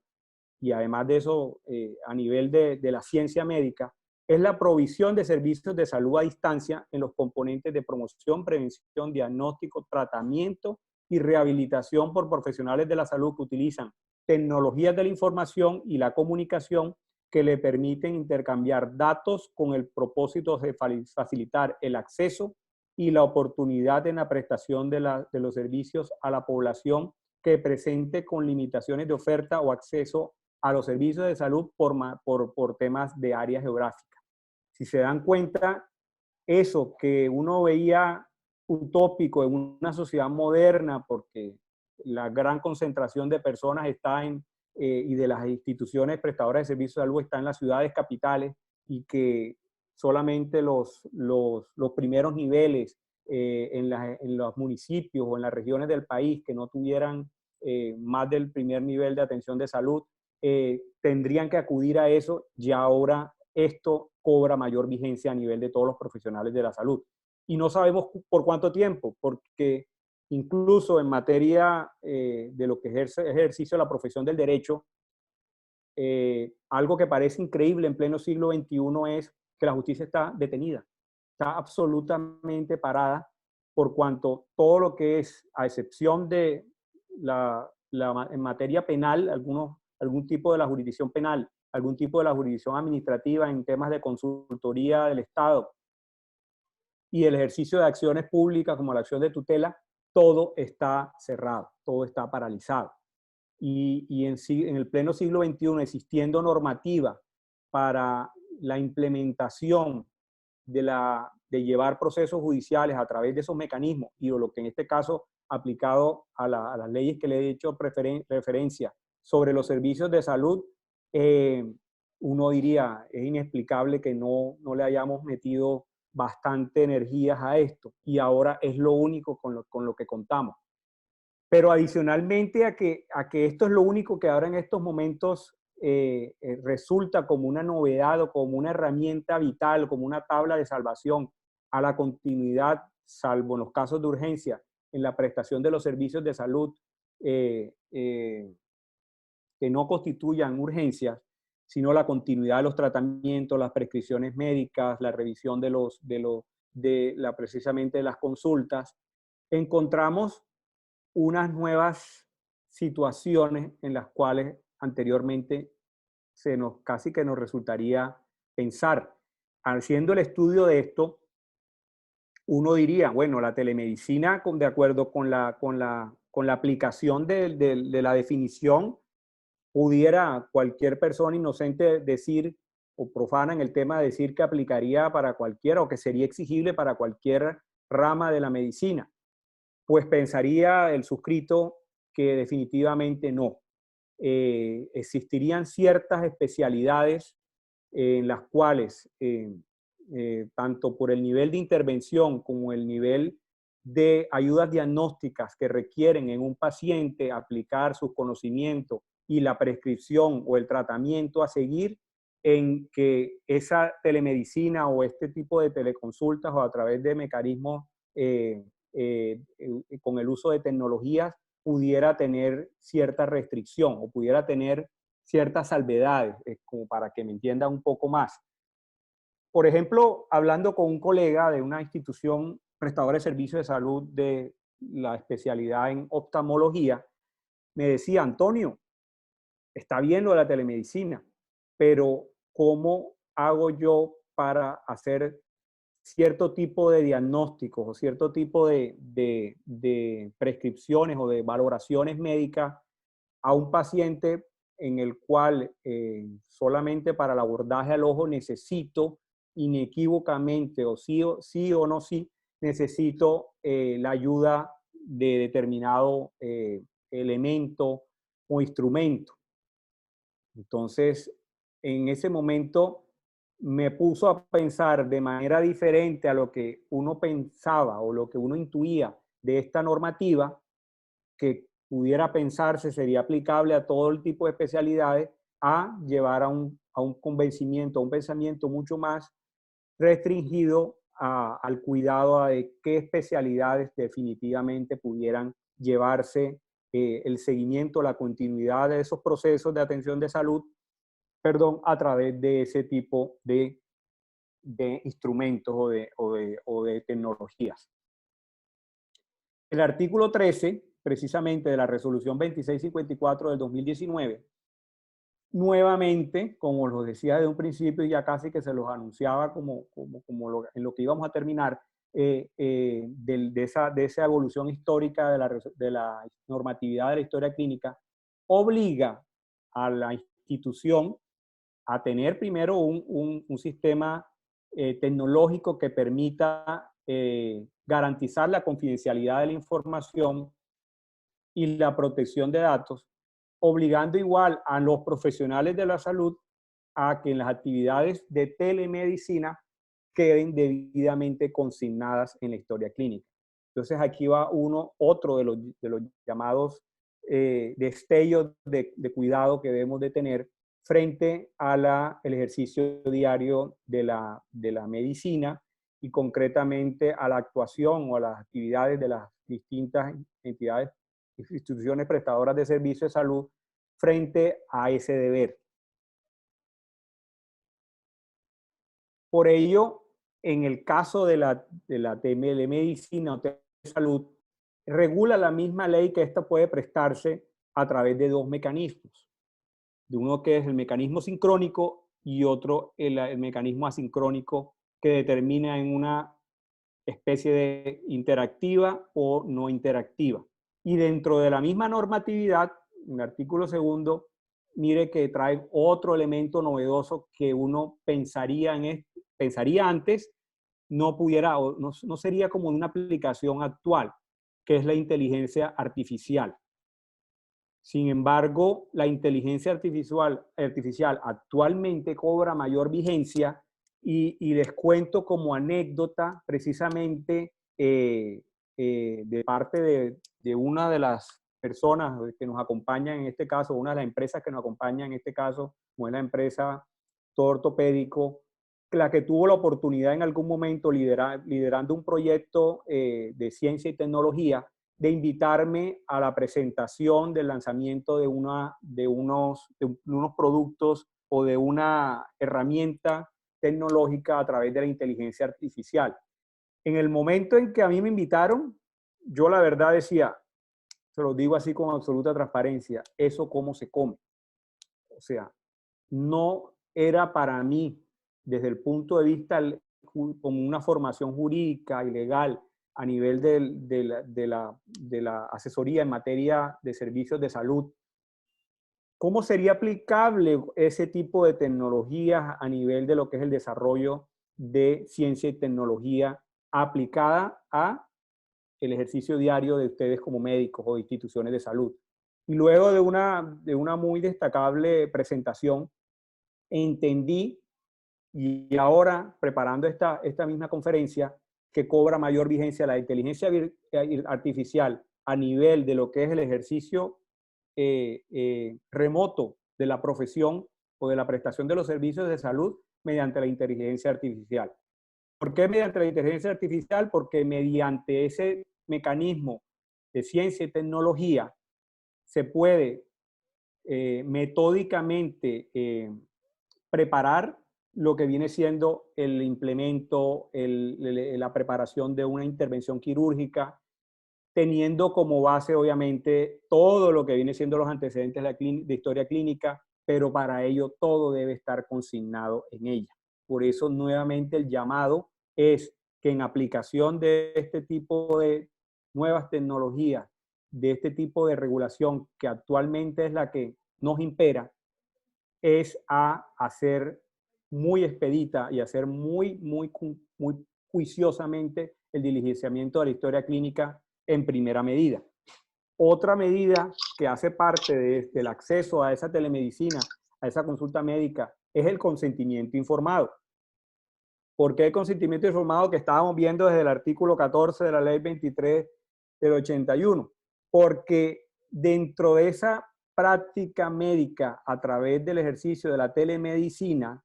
y además de eso, a nivel de la ciencia médica, es la provisión de servicios de salud a distancia en los componentes de promoción, prevención, diagnóstico, tratamiento y rehabilitación por profesionales de la salud que utilizan tecnologías de la información y la comunicación que le permiten intercambiar datos con el propósito de facilitar el acceso y la oportunidad en la prestación de los servicios a la población que presente con limitaciones de oferta o acceso a los servicios de salud por temas de área geográfica. Si se dan cuenta, eso que uno veía utópico en una sociedad moderna, porque la gran concentración de personas está y de las instituciones prestadoras de servicios de salud está en las ciudades capitales y que solamente los primeros niveles en los municipios o en las regiones del país que no tuvieran más del primer nivel de atención de salud, tendrían que acudir a eso. Ya ahora esto cobra mayor vigencia a nivel de todos los profesionales de la salud. Y no sabemos por cuánto tiempo, porque incluso en materia de lo que ejercicio de la profesión del derecho, algo que parece increíble en pleno siglo XXI es que la justicia está detenida, está absolutamente parada, por cuanto todo lo que es, a excepción de en materia penal, algún tipo de la jurisdicción penal, algún tipo de la jurisdicción administrativa en temas de consultoría del Estado y el ejercicio de acciones públicas como la acción de tutela, todo está cerrado, todo está paralizado. Y en el pleno siglo XXI, existiendo normativa para la implementación de llevar procesos judiciales a través de esos mecanismos y o lo que en este caso aplicado a las leyes que le he hecho referencia sobre los servicios de salud, uno diría, es inexplicable que no le hayamos metido bastante energías a esto y ahora es lo único con lo que contamos. Pero adicionalmente a que esto es lo único que ahora en estos momentos resulta como una novedad o como una herramienta vital, como una tabla de salvación a la continuidad, salvo en los casos de urgencia, en la prestación de los servicios de salud que no constituyan urgencias, sino la continuidad de los tratamientos, las prescripciones médicas, la revisión precisamente de las consultas, encontramos unas nuevas situaciones en las cuales anteriormente casi que nos resultaría pensar. Haciendo el estudio de esto, uno diría, bueno, la telemedicina, de acuerdo con la aplicación de la definición, pudiera cualquier persona inocente decir, o profana en el tema, decir que aplicaría para cualquiera o que sería exigible para cualquier rama de la medicina. Pues pensaría el suscrito que definitivamente no. Existirían ciertas especialidades en las cuales, tanto por el nivel de intervención como el nivel de ayudas diagnósticas que requieren en un paciente aplicar sus conocimientos y la prescripción o el tratamiento a seguir, en que esa telemedicina o este tipo de teleconsultas o a través de mecanismos con el uso de tecnologías pudiera tener cierta restricción o pudiera tener ciertas salvedades, como para que me entiendan un poco más. Por ejemplo, hablando con un colega de una institución prestadora de servicios de salud de la especialidad en oftalmología, me decía, Antonio, está bien lo de la telemedicina, pero ¿cómo hago yo para hacer cierto tipo de diagnósticos o cierto tipo de prescripciones o de valoraciones médicas a un paciente en el cual solamente para el abordaje al ojo necesito inequívocamente sí o no sí, necesito la ayuda de determinado elemento o instrumento? Entonces, en ese momento me puso a pensar de manera diferente a lo que uno pensaba o lo que uno intuía de esta normativa, que pudiera pensarse sería aplicable a todo el tipo de especialidades, a llevar a un convencimiento, a un pensamiento mucho más restringido al cuidado de qué especialidades definitivamente pudieran llevarse el seguimiento, la continuidad de esos procesos de atención de salud, perdón, a través de ese tipo de instrumentos o de tecnologías. El artículo 13, precisamente de la resolución 2654 del 2019, nuevamente, como los decía desde un principio y ya casi que se los anunciaba en lo que íbamos a terminar, de esa evolución histórica de la normatividad de la historia clínica, obliga a la institución a tener primero un sistema tecnológico que permita garantizar la confidencialidad de la información y la protección de datos, obligando igual a los profesionales de la salud a que en las actividades de telemedicina queden debidamente consignadas en la historia clínica. Entonces aquí va otro de los llamados destellos de cuidado que debemos de tener frente a el ejercicio diario de la medicina y concretamente a la actuación o a las actividades de las distintas entidades, instituciones prestadoras de servicios de salud frente a ese deber. Por ello, en el caso de la telemedicina o telesalud, regula la misma ley que esta puede prestarse a través de dos mecanismos. De uno que es el mecanismo sincrónico y otro el mecanismo asincrónico, que determina en una especie de interactiva o no interactiva. Y dentro de la misma normatividad, en el artículo segundo, mire que trae otro elemento novedoso que uno pensaría antes no pudiera o no sería como una aplicación actual, que es la inteligencia artificial. Sin embargo, la inteligencia artificial actualmente cobra mayor vigencia y les cuento como anécdota precisamente de parte de una de las personas que nos acompañan en este caso, una de las empresas que nos acompaña en este caso, como es la empresa Todo Ortopédico, la que tuvo la oportunidad en algún momento liderando un proyecto de ciencia y tecnología, de invitarme a la presentación del lanzamiento de unos productos o de una herramienta tecnológica a través de la inteligencia artificial. En el momento en que a mí me invitaron, yo la verdad decía, se lo digo así con absoluta transparencia, ¿eso cómo se come? O sea, no era para mí, desde el punto de vista como una formación jurídica y legal a nivel de la asesoría en materia de servicios de salud, ¿cómo sería aplicable ese tipo de tecnologías a nivel de lo que es el desarrollo de ciencia y tecnología aplicada a el ejercicio diario de ustedes como médicos o instituciones de salud? Y luego de una muy destacable presentación, entendí, y ahora preparando esta misma conferencia, que cobra mayor vigencia la inteligencia artificial a nivel de lo que es el ejercicio remoto de la profesión o de la prestación de los servicios de salud mediante la inteligencia artificial. ¿Por qué mediante la inteligencia artificial? Porque mediante ese mecanismo de ciencia y tecnología se puede metódicamente preparar lo que viene siendo el implemento, la preparación de una intervención quirúrgica, teniendo como base, obviamente, todo lo que viene siendo los antecedentes de historia clínica, pero para ello todo debe estar consignado en ella. Por eso, nuevamente, el llamado es que en aplicación de este tipo de nuevas tecnologías, de este tipo de regulación que actualmente es la que nos impera, es a hacer muy expedita y hacer muy juiciosamente el diligenciamiento de la historia clínica en primera medida. Otra medida que hace parte del acceso a esa telemedicina, a esa consulta médica, es el consentimiento informado. ¿Por qué el consentimiento informado que estábamos viendo desde el artículo 14 de la ley 23 del 81? Porque dentro de esa práctica médica a través del ejercicio de la telemedicina,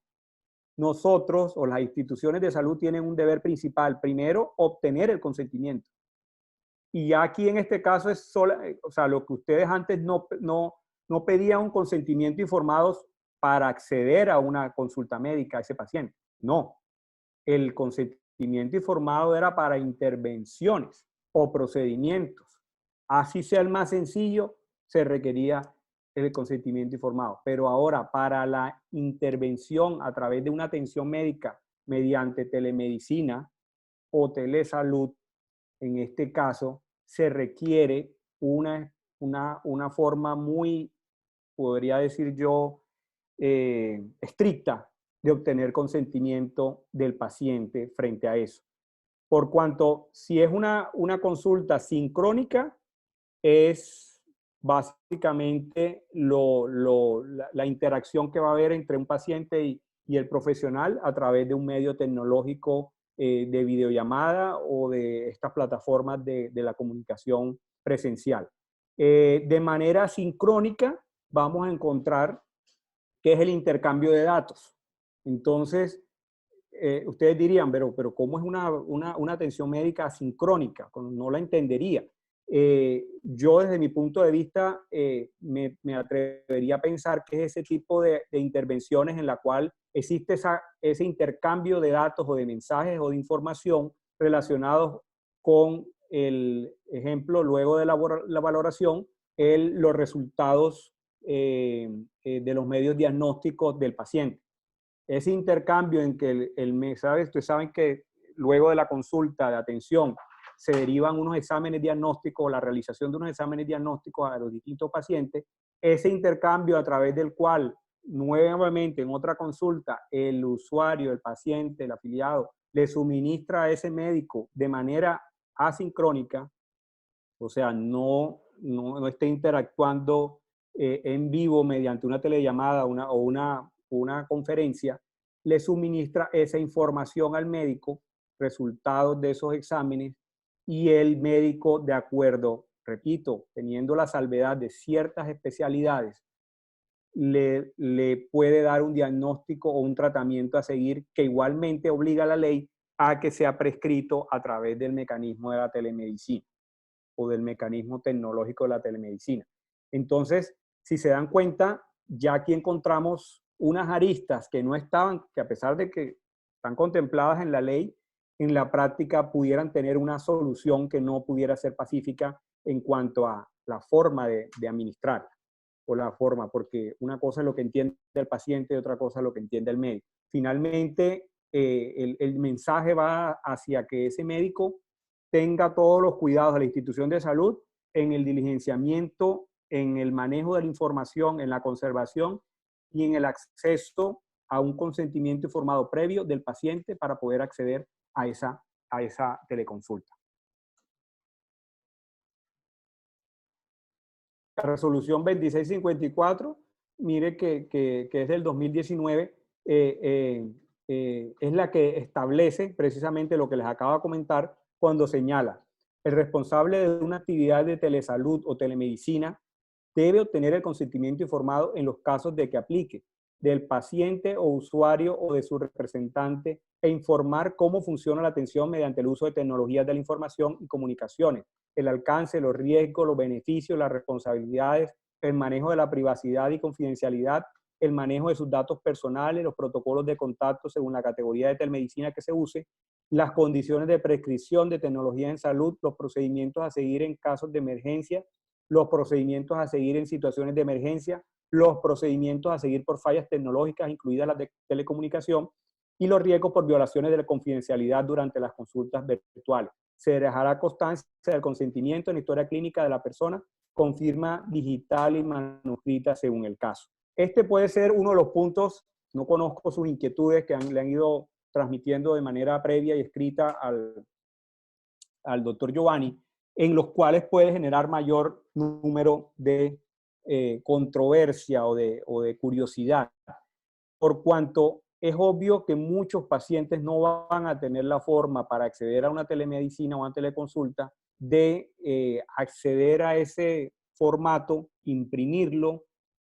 nosotros o las instituciones de salud tienen un deber principal. Primero, obtener el consentimiento. Y aquí en este caso es solo, o sea, lo que ustedes antes no pedían un consentimiento informado para acceder a una consulta médica a ese paciente. No, el consentimiento informado era para intervenciones o procedimientos. Así sea el más sencillo, se requería el consentimiento informado. Pero ahora, para la intervención a través de una atención médica mediante telemedicina o telesalud, en este caso, se requiere una forma muy, podría decir yo, estricta de obtener consentimiento del paciente frente a eso. Por cuanto, si es una consulta sincrónica, es básicamente la interacción que va a haber entre un paciente y el profesional a través de un medio tecnológico de videollamada o de estas plataformas de la comunicación presencial. De manera sincrónica, vamos a encontrar que es el intercambio de datos. Entonces, ustedes dirían, pero ¿cómo es una atención médica asincrónica? No la entendería. Yo desde mi punto de vista me atrevería a pensar que es ese tipo de intervenciones en la cual existe ese intercambio de datos o de mensajes o de información relacionados con el ejemplo, luego de la valoración, los resultados de los medios diagnósticos del paciente. Ese intercambio en que ustedes saben que luego de la consulta de atención se derivan unos exámenes diagnósticos, la realización de unos exámenes diagnósticos a los distintos pacientes, ese intercambio a través del cual nuevamente en otra consulta el usuario, el paciente, el afiliado, le suministra a ese médico de manera asincrónica, o sea, no esté interactuando en vivo mediante una telellamada o una conferencia, le suministra esa información al médico, resultados de esos exámenes, y el médico, de acuerdo, repito, teniendo la salvedad de ciertas especialidades, le puede dar un diagnóstico o un tratamiento a seguir que igualmente obliga a la ley a que sea prescrito a través del mecanismo de la telemedicina o del mecanismo tecnológico de la telemedicina. Entonces, si se dan cuenta, ya aquí encontramos unas aristas que no estaban, que a pesar de que están contempladas en la ley, en la práctica pudieran tener una solución que no pudiera ser pacífica en cuanto a la forma de administrar o la forma, porque una cosa es lo que entiende el paciente y otra cosa es lo que entiende el médico. Finalmente, el mensaje va hacia que ese médico tenga todos los cuidados de la institución de salud en el diligenciamiento, en el manejo de la información, en la conservación y en el acceso a un consentimiento informado previo del paciente para poder acceder a esa teleconsulta. La resolución 2654, mire que es del 2019, es la que establece precisamente lo que les acabo de comentar cuando señala: el responsable de una actividad de telesalud o telemedicina debe obtener el consentimiento informado en los casos de que aplique del paciente o usuario o de su representante e informar cómo funciona la atención mediante el uso de tecnologías de la información y comunicaciones, el alcance, los riesgos, los beneficios, las responsabilidades, el manejo de la privacidad y confidencialidad, el manejo de sus datos personales, los protocolos de contacto según la categoría de telemedicina que se use, las condiciones de prescripción de tecnología en salud, los procedimientos a seguir en casos de emergencia, los procedimientos a seguir en situaciones de emergencia, los procedimientos a seguir por fallas tecnológicas, incluidas las de telecomunicación, y los riesgos por violaciones de la confidencialidad durante las consultas virtuales. Se dejará constancia del consentimiento en la historia clínica de la persona con firma digital y manuscrita según el caso. Este puede ser uno de los puntos, no conozco sus inquietudes que le han ido transmitiendo de manera previa y escrita al doctor Giovanni, en los cuales puede generar mayor número de controversia o de curiosidad, por cuanto es obvio que muchos pacientes no van a tener la forma para acceder a una telemedicina o a una teleconsulta de acceder a ese formato, imprimirlo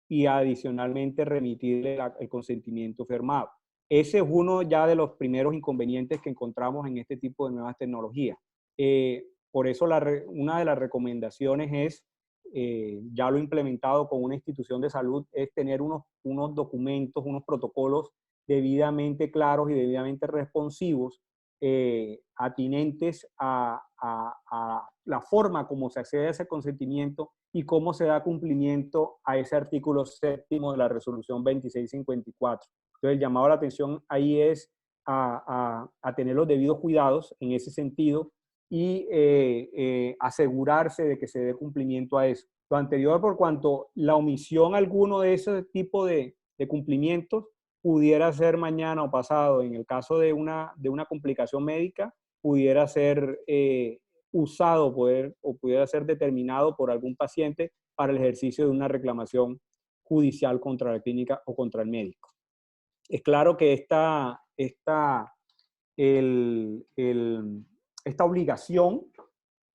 y adicionalmente remitirle el consentimiento firmado. Ese es uno ya de los primeros inconvenientes que encontramos en este tipo de nuevas tecnologías. Por eso una de las recomendaciones es, ya lo implementado con una institución de salud, es tener unos documentos, unos protocolos debidamente claros y debidamente responsivos, atinentes a la forma como se accede a ese consentimiento y cómo se da cumplimiento a ese artículo 7º de la resolución 2654. Entonces, el llamado a la atención ahí es a tener los debidos cuidados en ese sentido y asegurarse de que se dé cumplimiento a eso. Lo anterior, por cuanto la omisión alguno de ese tipo de cumplimientos pudiera ser mañana o pasado, en el caso de una complicación médica, pudiera ser usado o pudiera ser determinado por algún paciente para el ejercicio de una reclamación judicial contra la clínica o contra el médico. Es claro que esta obligación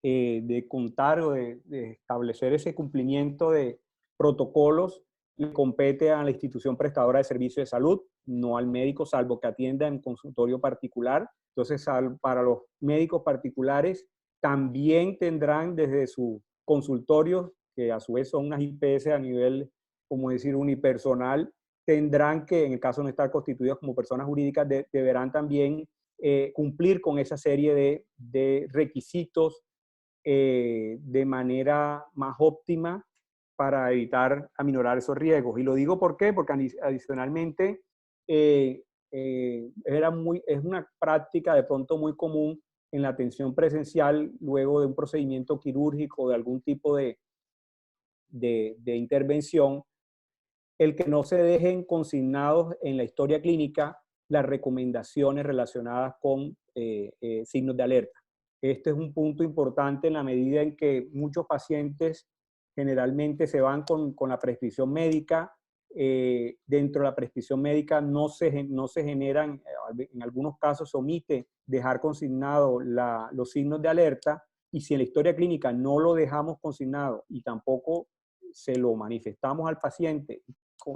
de contar o de establecer ese cumplimiento de protocolos le compete a la institución prestadora de servicios de salud, no al médico, salvo que atienda en consultorio particular. Entonces, para los médicos particulares, también tendrán desde su consultorio, que a su vez son unas IPS a nivel, como decir, unipersonal, tendrán que, en el caso de no estar constituidos como personas jurídicas, deberán también cumplir con esa serie de requisitos de manera más óptima para evitar aminorar esos riesgos. Y lo digo ¿por qué? Porque adicionalmente es una práctica de pronto muy común en la atención presencial luego de un procedimiento quirúrgico o de algún tipo de intervención, el que no se dejen consignados en la historia clínica las recomendaciones relacionadas con signos de alerta. Este es un punto importante en la medida en que muchos pacientes generalmente se van con la prescripción médica. Dentro de la prescripción médica no se generan, en algunos casos se omite dejar consignados los signos de alerta y si en la historia clínica no lo dejamos consignado y tampoco se lo manifestamos al paciente,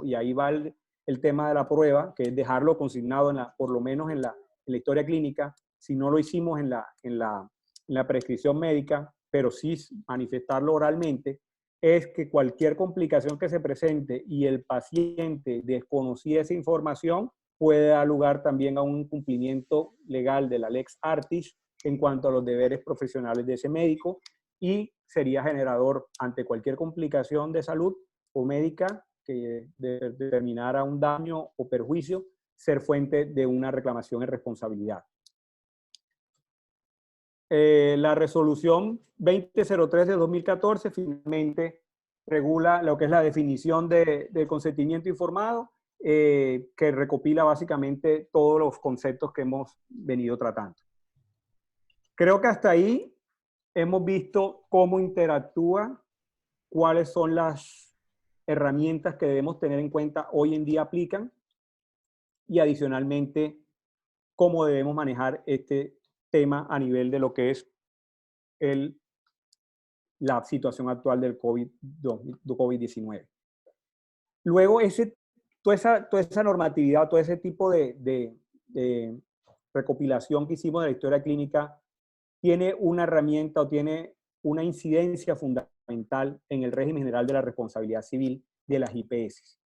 y ahí va el tema de la prueba, que es dejarlo consignado por lo menos en la historia clínica, si no lo hicimos en la prescripción médica, pero sí manifestarlo oralmente, es que cualquier complicación que se presente y el paciente desconocía esa información, puede dar lugar también a un cumplimiento legal de la Lex Artis en cuanto a los deberes profesionales de ese médico, y sería generador ante cualquier complicación de salud o médica que determinara un daño o perjuicio, ser fuente de una reclamación en responsabilidad. La resolución 2003 de 2014 finalmente regula lo que es la definición de consentimiento informado, que recopila básicamente todos los conceptos que hemos venido tratando. Creo que hasta ahí hemos visto cómo interactúa, cuáles son las herramientas que debemos tener en cuenta hoy en día aplican, y adicionalmente cómo debemos manejar este tema a nivel de lo que es la situación actual del COVID-19. Luego, toda esa normatividad, todo ese tipo de recopilación que hicimos de la historia clínica, tiene una herramienta o tiene una incidencia fundamental en el régimen general de la responsabilidad civil de las IPS.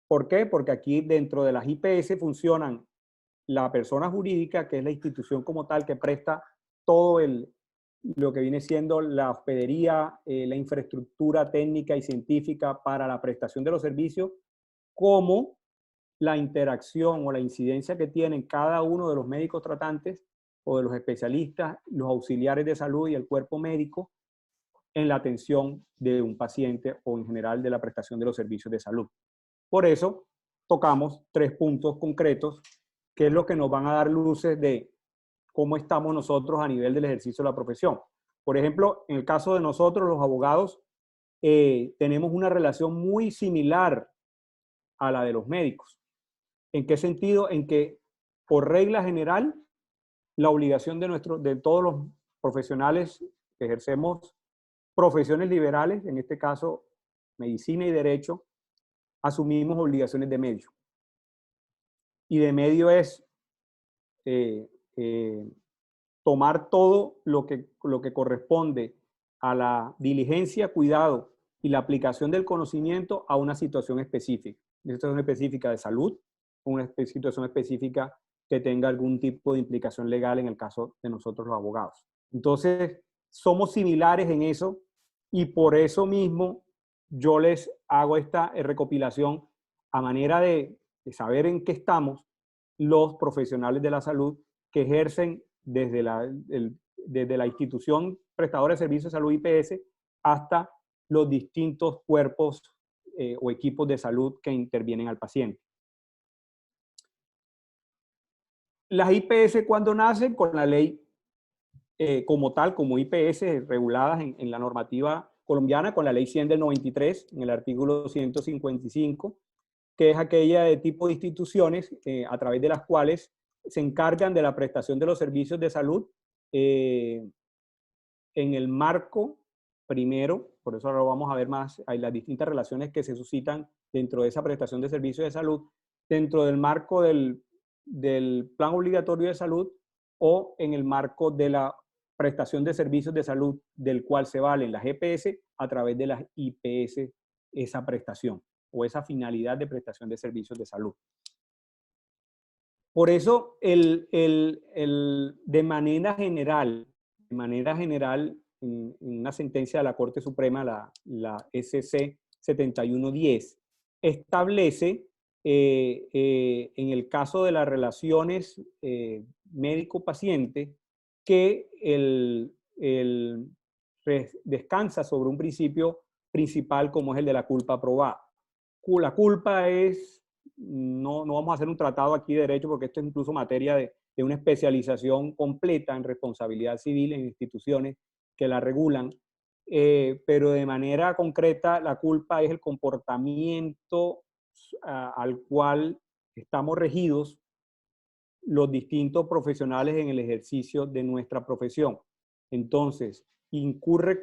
¿Por qué? Porque aquí dentro de las IPS funcionan la persona jurídica, que es la institución como tal que presta todo lo que viene siendo la hospedería, la infraestructura técnica y científica para la prestación de los servicios, como la interacción o la incidencia que tienen cada uno de los médicos tratantes o de los especialistas, los auxiliares de salud y el cuerpo médico en la atención de un paciente o en general de la prestación de los servicios de salud. Por eso tocamos 3 puntos concretos, que es lo que nos van a dar luces de cómo estamos nosotros a nivel del ejercicio de la profesión. Por ejemplo, en el caso de nosotros, los abogados, tenemos una relación muy similar a la de los médicos. ¿En qué sentido? En que, por regla general, la obligación de todos los profesionales que ejercemos profesiones liberales, en este caso medicina y derecho, asumimos obligaciones de medio. Y de medio es tomar todo lo que corresponde a la diligencia, cuidado y la aplicación del conocimiento a una situación específica. Una situación específica de salud, una situación específica que tenga algún tipo de implicación legal en el caso de nosotros los abogados. Entonces, somos similares en eso, y por eso mismo yo les hago esta recopilación a manera de saber en qué estamos los profesionales de la salud que ejercen desde la institución prestadora de servicios de salud IPS hasta los distintos cuerpos o equipos de salud que intervienen al paciente. Las IPS, cuando nacen, con la ley como tal, como IPS reguladas en la normativa colombiana, con la ley 100 del 93, en el artículo 155, que es aquella de tipo de instituciones a través de las cuales se encargan de la prestación de los servicios de salud en el marco primero, por eso ahora lo vamos a ver más, hay las distintas relaciones que se suscitan dentro de esa prestación de servicios de salud, dentro del marco del plan obligatorio de salud o en el marco de la prestación de servicios de salud del cual se valen las EPS a través de las IPS, esa prestación o esa finalidad de prestación de servicios de salud. Por eso, de manera general, en una sentencia de la Corte Suprema, la SC 7110, establece en el caso de las relaciones médico-paciente que descansa sobre un principio principal como es el de la culpa probada. La culpa es, no vamos a hacer un tratado aquí de derecho porque esto es incluso materia de una especialización completa en responsabilidad civil en instituciones que la regulan, pero de manera concreta la culpa es el comportamiento al cual estamos regidos los distintos profesionales en el ejercicio de nuestra profesión. Entonces, incurre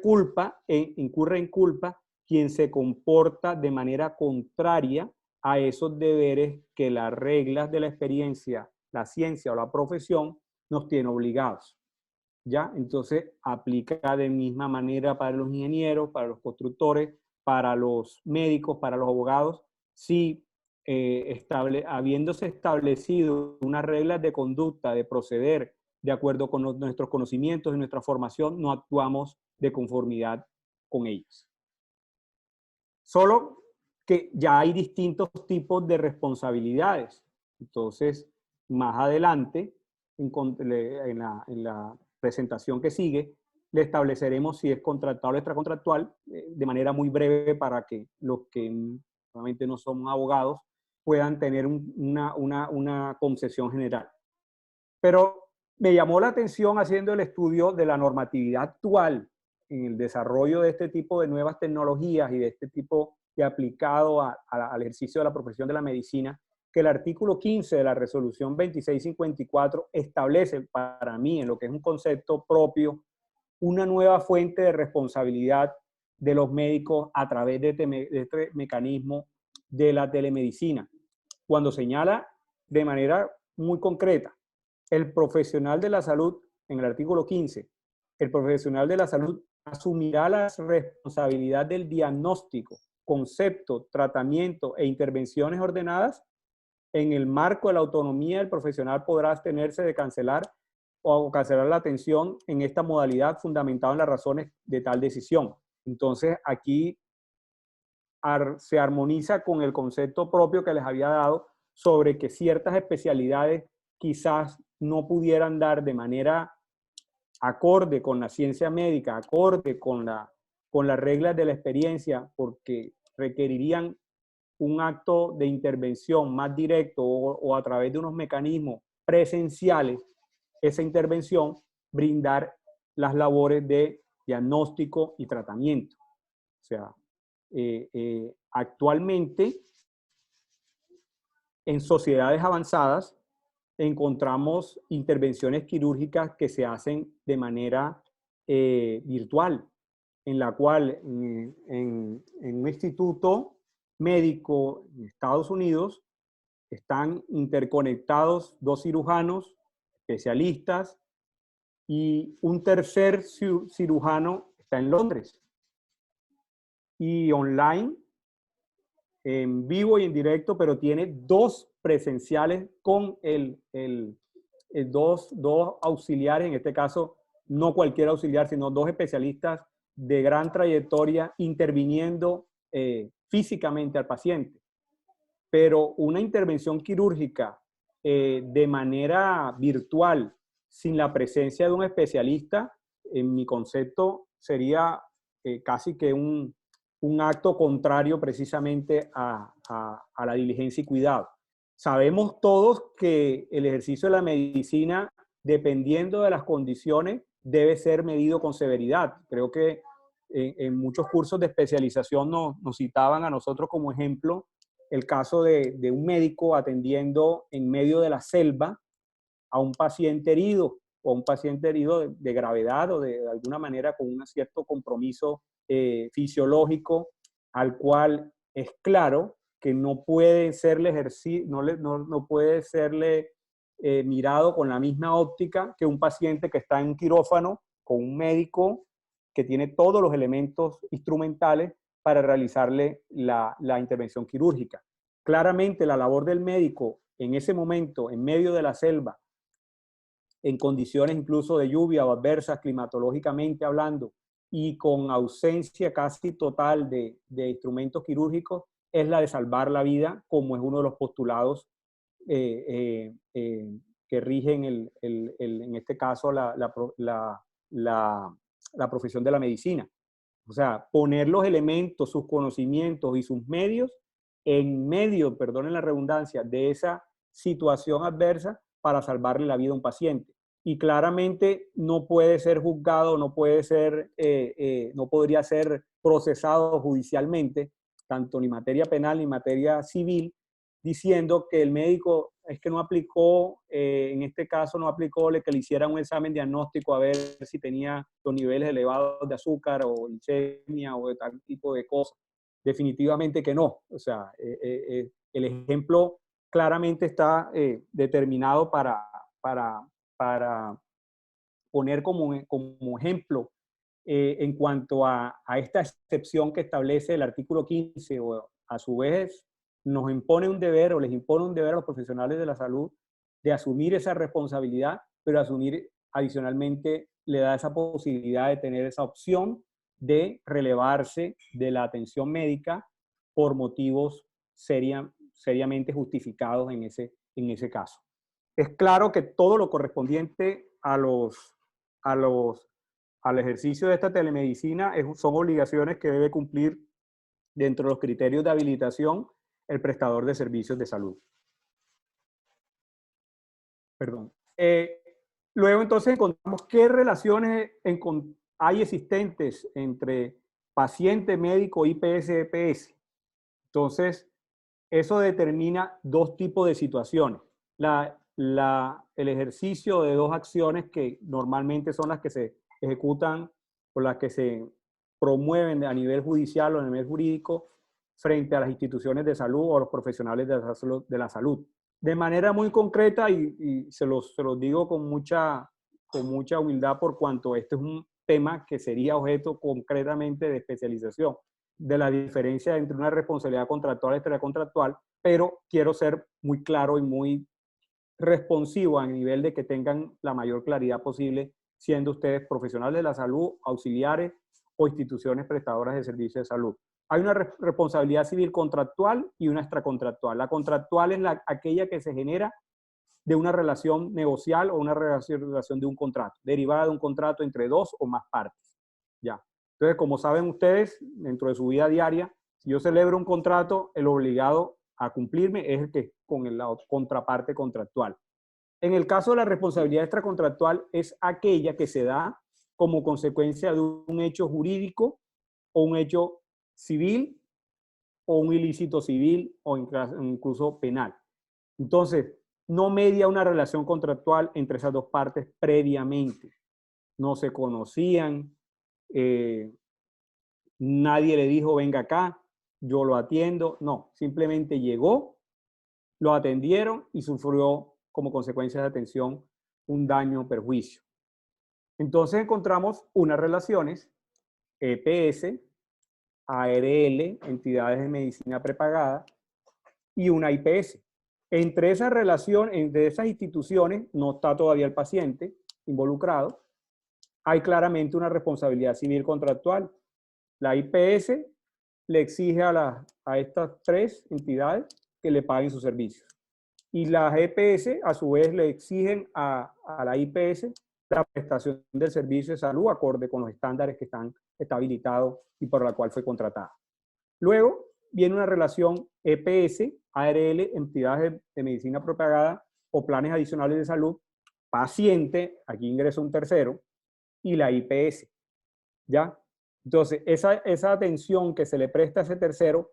en culpa quien se comporta de manera contraria a esos deberes que las reglas de la experiencia, la ciencia o la profesión nos tienen obligados. ¿Ya? Entonces, aplica de misma manera para los ingenieros, para los constructores, para los médicos, para los abogados. Si habiéndose establecido unas reglas de conducta, de proceder de acuerdo con nuestros conocimientos y nuestra formación, no actuamos de conformidad con ellas. Solo que ya hay distintos tipos de responsabilidades. Entonces, más adelante, en la presentación que sigue, le estableceremos si es contractual o extracontractual, de manera muy breve para que los que realmente no son abogados puedan tener una concepción general. Pero me llamó la atención haciendo el estudio de la normatividad actual en el desarrollo de este tipo de nuevas tecnologías y de este tipo de aplicado al ejercicio de la profesión de la medicina, que el artículo 15 de la resolución 2654 establece para mí, en lo que es un concepto propio, una nueva fuente de responsabilidad de los médicos a través de este mecanismo de la telemedicina, cuando señala de manera muy concreta: el profesional de la salud, en el artículo 15, el profesional de la salud asumirá la responsabilidad del diagnóstico, concepto, tratamiento e intervenciones ordenadas. En el marco de la autonomía, el profesional podrá abstenerse de cancelar o cancelar la atención en esta modalidad fundamentado en las razones de tal decisión. Entonces, aquí se armoniza con el concepto propio que les había dado sobre que ciertas especialidades quizás no pudieran dar de manera acorde con la ciencia médica, acorde con las reglas de la experiencia, porque requerirían un acto de intervención más directo o a través de unos mecanismos presenciales, esa intervención, brindar las labores de diagnóstico y tratamiento. O sea, actualmente en sociedades avanzadas encontramos intervenciones quirúrgicas que se hacen de manera virtual, en la cual en un instituto médico en Estados Unidos están interconectados dos cirujanos especialistas y un tercer cirujano está en Londres. Y online, en vivo y en directo, pero tiene dos presenciales con dos auxiliares, en este caso no cualquier auxiliar, sino dos especialistas de gran trayectoria interviniendo físicamente al paciente. Pero una intervención quirúrgica de manera virtual, sin la presencia de un especialista, en mi concepto sería casi que un acto contrario precisamente a la diligencia y cuidado. Sabemos todos que el ejercicio de la medicina, dependiendo de las condiciones, debe ser medido con severidad. Creo que en muchos cursos de especialización nos citaban a nosotros como ejemplo el caso de un médico atendiendo en medio de la selva a un paciente herido, o un paciente herido de gravedad o de alguna manera con un cierto compromiso fisiológico, al cual es claro que no puede serle, no puede serle mirado con la misma óptica que un paciente que está en un quirófano con un médico que tiene todos los elementos instrumentales para realizarle la intervención quirúrgica. Claramente la labor del médico en ese momento, en medio de la selva, en condiciones incluso de lluvia o adversas climatológicamente hablando, y con ausencia casi total de instrumentos quirúrgicos, es la de salvar la vida, como es uno de los postulados que rigen en este caso la profesión de la medicina. O sea, poner los elementos, sus conocimientos y sus medios en medio, perdonen la redundancia, de esa situación adversa para salvarle la vida a un paciente. Y claramente no puede ser juzgado, no podría ser procesado judicialmente, tanto ni materia penal ni materia civil, diciendo que el médico es que no aplicó, en este caso no aplicó que le hicieran un examen diagnóstico a ver si tenía los niveles elevados de azúcar o glicemia o de tal tipo de cosas. Definitivamente que no. O sea, el ejemplo claramente está determinado para poner como ejemplo en cuanto a esta excepción que establece el artículo 15, o a su vez nos impone un deber o les impone un deber a los profesionales de la salud de asumir esa responsabilidad, pero asumir adicionalmente le da esa posibilidad de tener esa opción de relevarse de la atención médica por motivos seriamente justificados en ese caso. Es claro que todo lo correspondiente al ejercicio de esta telemedicina son obligaciones que debe cumplir dentro de los criterios de habilitación el prestador de servicios de salud. Perdón. Luego entonces encontramos qué relaciones hay existentes entre paciente, médico, IPS, EPS. Entonces, eso determina dos tipos de situaciones. El ejercicio de dos acciones que normalmente son las que se ejecutan o las que se promueven a nivel judicial o a nivel jurídico frente a las instituciones de salud o a los profesionales de la salud. De manera muy concreta, y se los digo con mucha humildad por cuanto este es un tema que sería objeto concretamente de especialización, de la diferencia entre una responsabilidad contractual y extracontractual, pero quiero ser muy claro y muy responsivo a nivel de que tengan la mayor claridad posible, siendo ustedes profesionales de la salud, auxiliares o instituciones prestadoras de servicios de salud. Hay una responsabilidad civil contractual y una extracontractual. La contractual es aquella que se genera de una relación negocial o una relación de un contrato, derivada de un contrato entre dos o más partes. Ya. Entonces, como saben ustedes, dentro de su vida diaria, si yo celebro un contrato, el obligado a cumplirme es el que con la contraparte contractual. En el caso de la responsabilidad extracontractual es aquella que se da como consecuencia de un hecho jurídico o un hecho civil o un ilícito civil o incluso penal. Entonces, no media una relación contractual entre esas dos partes previamente. No se conocían, nadie le dijo, venga acá, yo lo atiendo. No, simplemente llegó, lo atendieron y sufrió como consecuencia de atención un daño o perjuicio. Entonces encontramos unas relaciones EPS, ARL, entidades de medicina prepagada, y una IPS. Entre esa relación, entre esas instituciones, no está todavía el paciente involucrado, hay claramente una responsabilidad civil contractual. La IPS le exige a estas tres entidades que le paguen sus servicios. Y las EPS, a su vez, le exigen a la IPS la prestación del servicio de salud acorde con los estándares que está habilitado y por la cual fue contratada. Luego viene una relación EPS, ARL, entidades de medicina propagada o planes adicionales de salud, paciente, aquí ingresa un tercero, y la IPS. ¿Ya? Entonces, esa atención que se le presta a ese tercero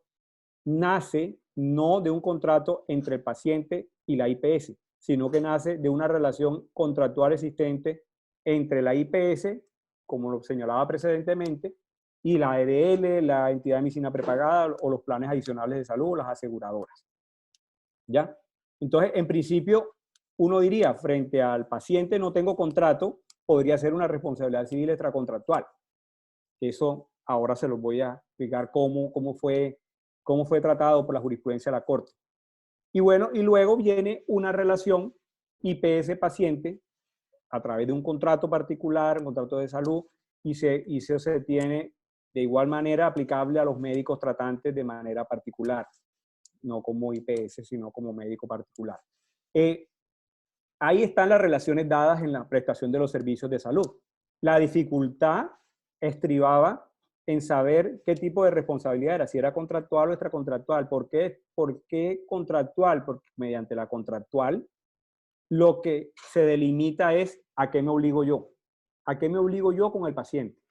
nace no de un contrato entre el paciente y la IPS, sino que nace de una relación contractual existente entre la IPS, como lo señalaba precedentemente, y la ARL, la entidad de medicina prepagada o los planes adicionales de salud, las aseguradoras. ¿Ya? Entonces, en principio, uno diría, frente al paciente no tengo contrato, podría ser una responsabilidad civil extracontractual. Eso ahora se los voy a explicar cómo fue tratado por la jurisprudencia de la Corte. Y bueno, y luego viene una relación IPS-paciente a través de un contrato particular, un contrato de salud, y se tiene de igual manera aplicable a los médicos tratantes de manera particular, no como IPS, sino como médico particular. Ahí están las relaciones dadas en la prestación de los servicios de salud. La dificultad estribaba en saber qué tipo de responsabilidad era, si era contractual o extracontractual. ¿Por qué contractual? Porque mediante la contractual lo que se delimita es a qué me obligo yo. ¿A qué me obligo yo con el paciente?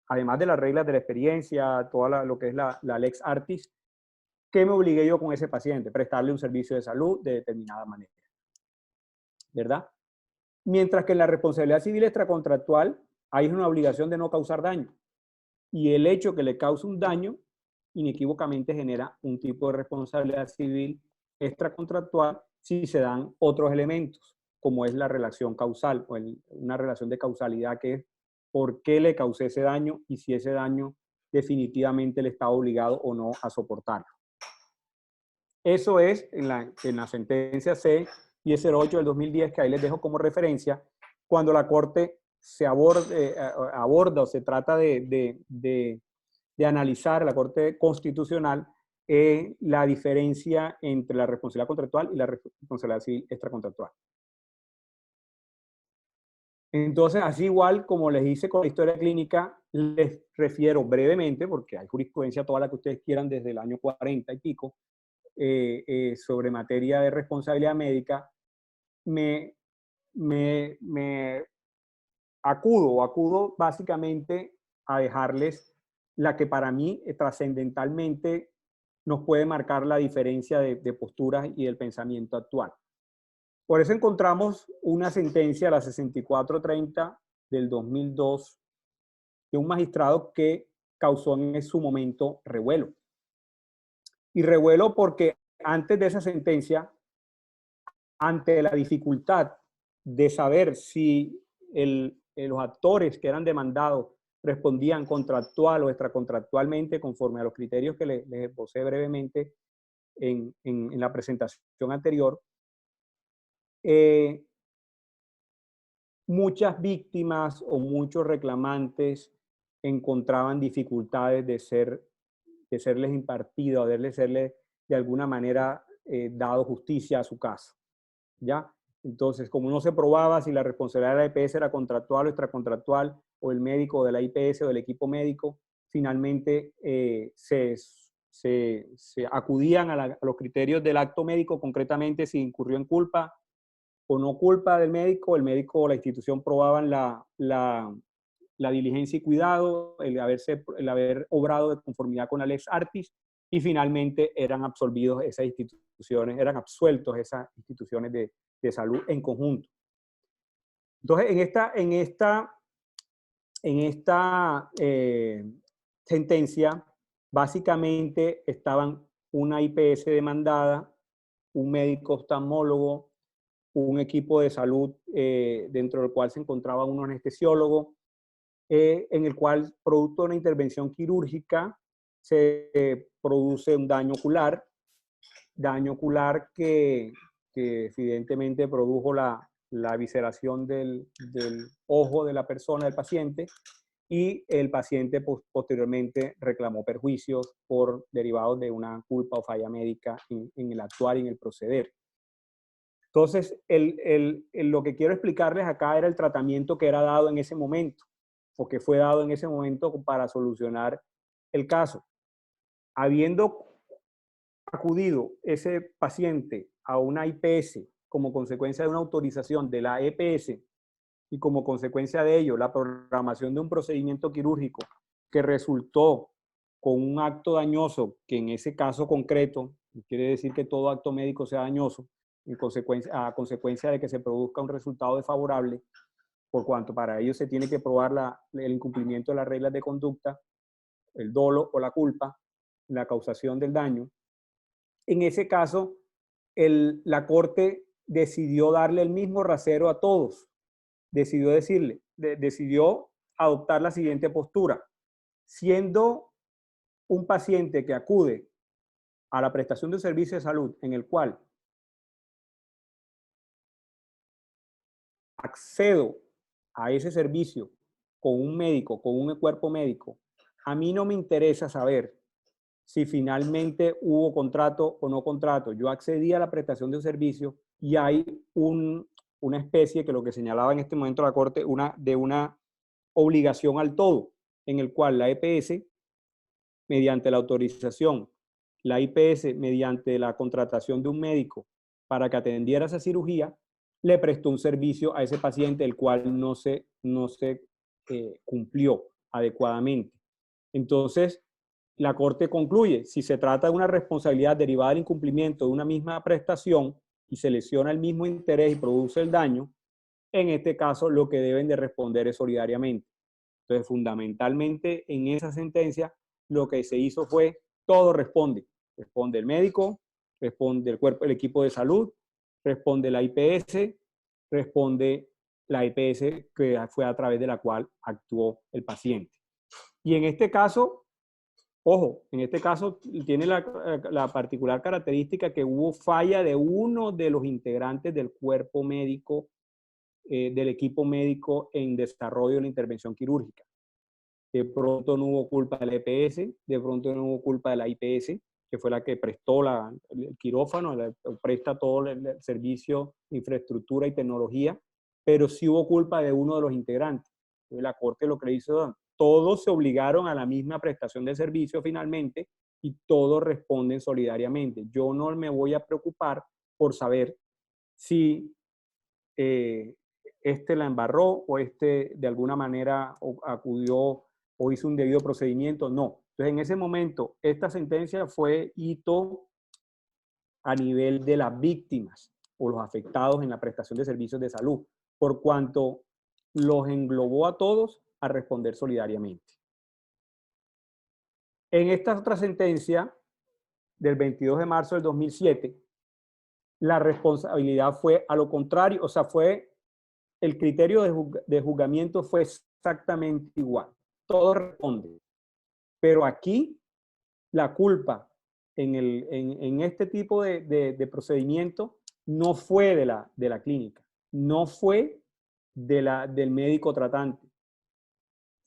Además de las reglas de la experiencia, lo que es la lex artis, ¿qué me obligué yo con ese paciente? Prestarle un servicio de salud de determinada manera, ¿verdad? Mientras que en la responsabilidad civil extracontractual hay una obligación de no causar daño. Y el hecho que le cause un daño inequívocamente genera un tipo de responsabilidad civil extracontractual si se dan otros elementos, como es la relación causal o una relación de causalidad, que es por qué le causé ese daño y si ese daño definitivamente le está obligado o no a soportarlo. Eso es en la sentencia C-1008 del 2010, que ahí les dejo como referencia, cuando la Corte se aborda o se trata de analizar, la Corte Constitucional, la diferencia entre la responsabilidad contractual y la responsabilidad civil extracontractual. Entonces, así igual como les hice con la historia clínica, les refiero brevemente, porque hay jurisprudencia toda la que ustedes quieran desde el año 40 y pico, sobre materia de responsabilidad médica, me acudo básicamente a dejarles la que para mí trascendentalmente nos puede marcar la diferencia de posturas y del pensamiento actual. Por eso encontramos una sentencia, la 6430 del 2002, de un magistrado que causó en su momento revuelo. Y revuelo porque antes de esa sentencia, ante la dificultad de saber si los actores que eran demandados respondían contractual o extracontractualmente conforme a los criterios que les esbocé brevemente en la presentación anterior, muchas víctimas o muchos reclamantes encontraban dificultades de serles impartido, de serles de alguna manera dado justicia a su caso, ¿ya? Entonces, como no se probaba si la responsabilidad de la EPS era contractual o extracontractual, o el médico de la IPS o del equipo médico, finalmente se acudían a los criterios del acto médico, concretamente si incurrió en culpa o no culpa del médico, el médico o la institución probaban la diligencia y cuidado, el haber obrado de conformidad con la lex artis, y finalmente eran absolvidos esas instituciones, eran absueltos esas instituciones de salud en conjunto. Entonces, en esta sentencia, básicamente estaban una IPS demandada, un médico oftalmólogo, un equipo de salud dentro del cual se encontraba un anestesiólogo, en el cual, producto de una intervención quirúrgica, se produce un daño ocular que evidentemente produjo la visceración del ojo de la persona, del paciente, y el paciente posteriormente reclamó perjuicios derivados de una culpa o falla médica en el actuar y en el proceder. Entonces, lo que quiero explicarles acá era el tratamiento que era dado en ese momento, o que fue dado en ese momento para solucionar el caso. Habiendo acudido ese paciente a una IPS como consecuencia de una autorización de la EPS y como consecuencia de ello la programación de un procedimiento quirúrgico que resultó con un acto dañoso, que en ese caso concreto, quiere decir que todo acto médico sea dañoso, a consecuencia de que se produzca un resultado desfavorable, por cuanto para ello se tiene que probar el incumplimiento de las reglas de conducta, el dolo o la culpa, la causación del daño. En ese caso, la Corte decidió darle el mismo rasero a todos. Decidió adoptar la siguiente postura. Siendo un paciente que acude a la prestación de un servicio de salud en el cual accedo a ese servicio con un médico, con un cuerpo médico, a mí no me interesa saber si finalmente hubo contrato o no contrato. Yo accedí a la prestación de un servicio y hay una especie, que lo que señalaba en este momento la Corte, de una obligación al todo, en el cual la EPS, mediante la autorización, la IPS, mediante la contratación de un médico para que atendiera esa cirugía, le prestó un servicio a ese paciente, el cual no se cumplió adecuadamente. Entonces, la Corte concluye, si se trata de una responsabilidad derivada del incumplimiento de una misma prestación y se lesiona el mismo interés y produce el daño, en este caso lo que deben de responder es solidariamente. Entonces, fundamentalmente en esa sentencia lo que se hizo fue todo responde. Responde el médico, responde el equipo de salud, responde la IPS, responde la EPS que fue a través de la cual actuó el paciente. Y en este caso, ojo, en este caso tiene la particular característica que hubo falla de uno de los integrantes del cuerpo médico, del equipo médico en desarrollo de la intervención quirúrgica. De pronto no hubo culpa de la EPS, de pronto no hubo culpa de la IPS, que fue la que prestó el quirófano, presta todo el servicio, infraestructura y tecnología, pero sí hubo culpa de uno de los integrantes. Entonces, la Corte lo que hizo, todos se obligaron a la misma prestación de servicio finalmente y todos responden solidariamente. Yo no me voy a preocupar por saber si este la embarró o este de alguna manera acudió o hizo un debido procedimiento, no. Entonces, en ese momento, esta sentencia fue hito a nivel de las víctimas o los afectados en la prestación de servicios de salud, por cuanto los englobó a todos a responder solidariamente. En esta otra sentencia del 22 de marzo del 2007, la responsabilidad fue a lo contrario, o sea, fue el criterio de juzgamiento fue exactamente igual. Todo responde. Pero aquí la culpa en este tipo de procedimiento no fue de la clínica, no fue del médico tratante,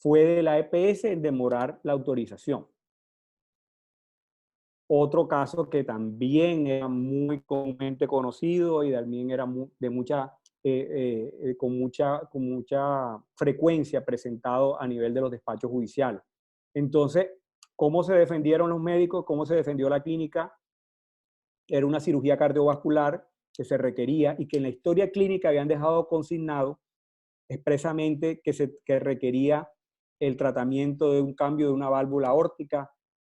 fue de la EPS en demorar la autorización. Otro caso que también era muy comúnmente conocido y también era con mucha frecuencia presentado a nivel de los despachos judiciales. Entonces, ¿cómo se defendieron los médicos? ¿Cómo se defendió la clínica? Era una cirugía cardiovascular que se requería y que en la historia clínica habían dejado consignado expresamente que requería el tratamiento de un cambio de una válvula aórtica,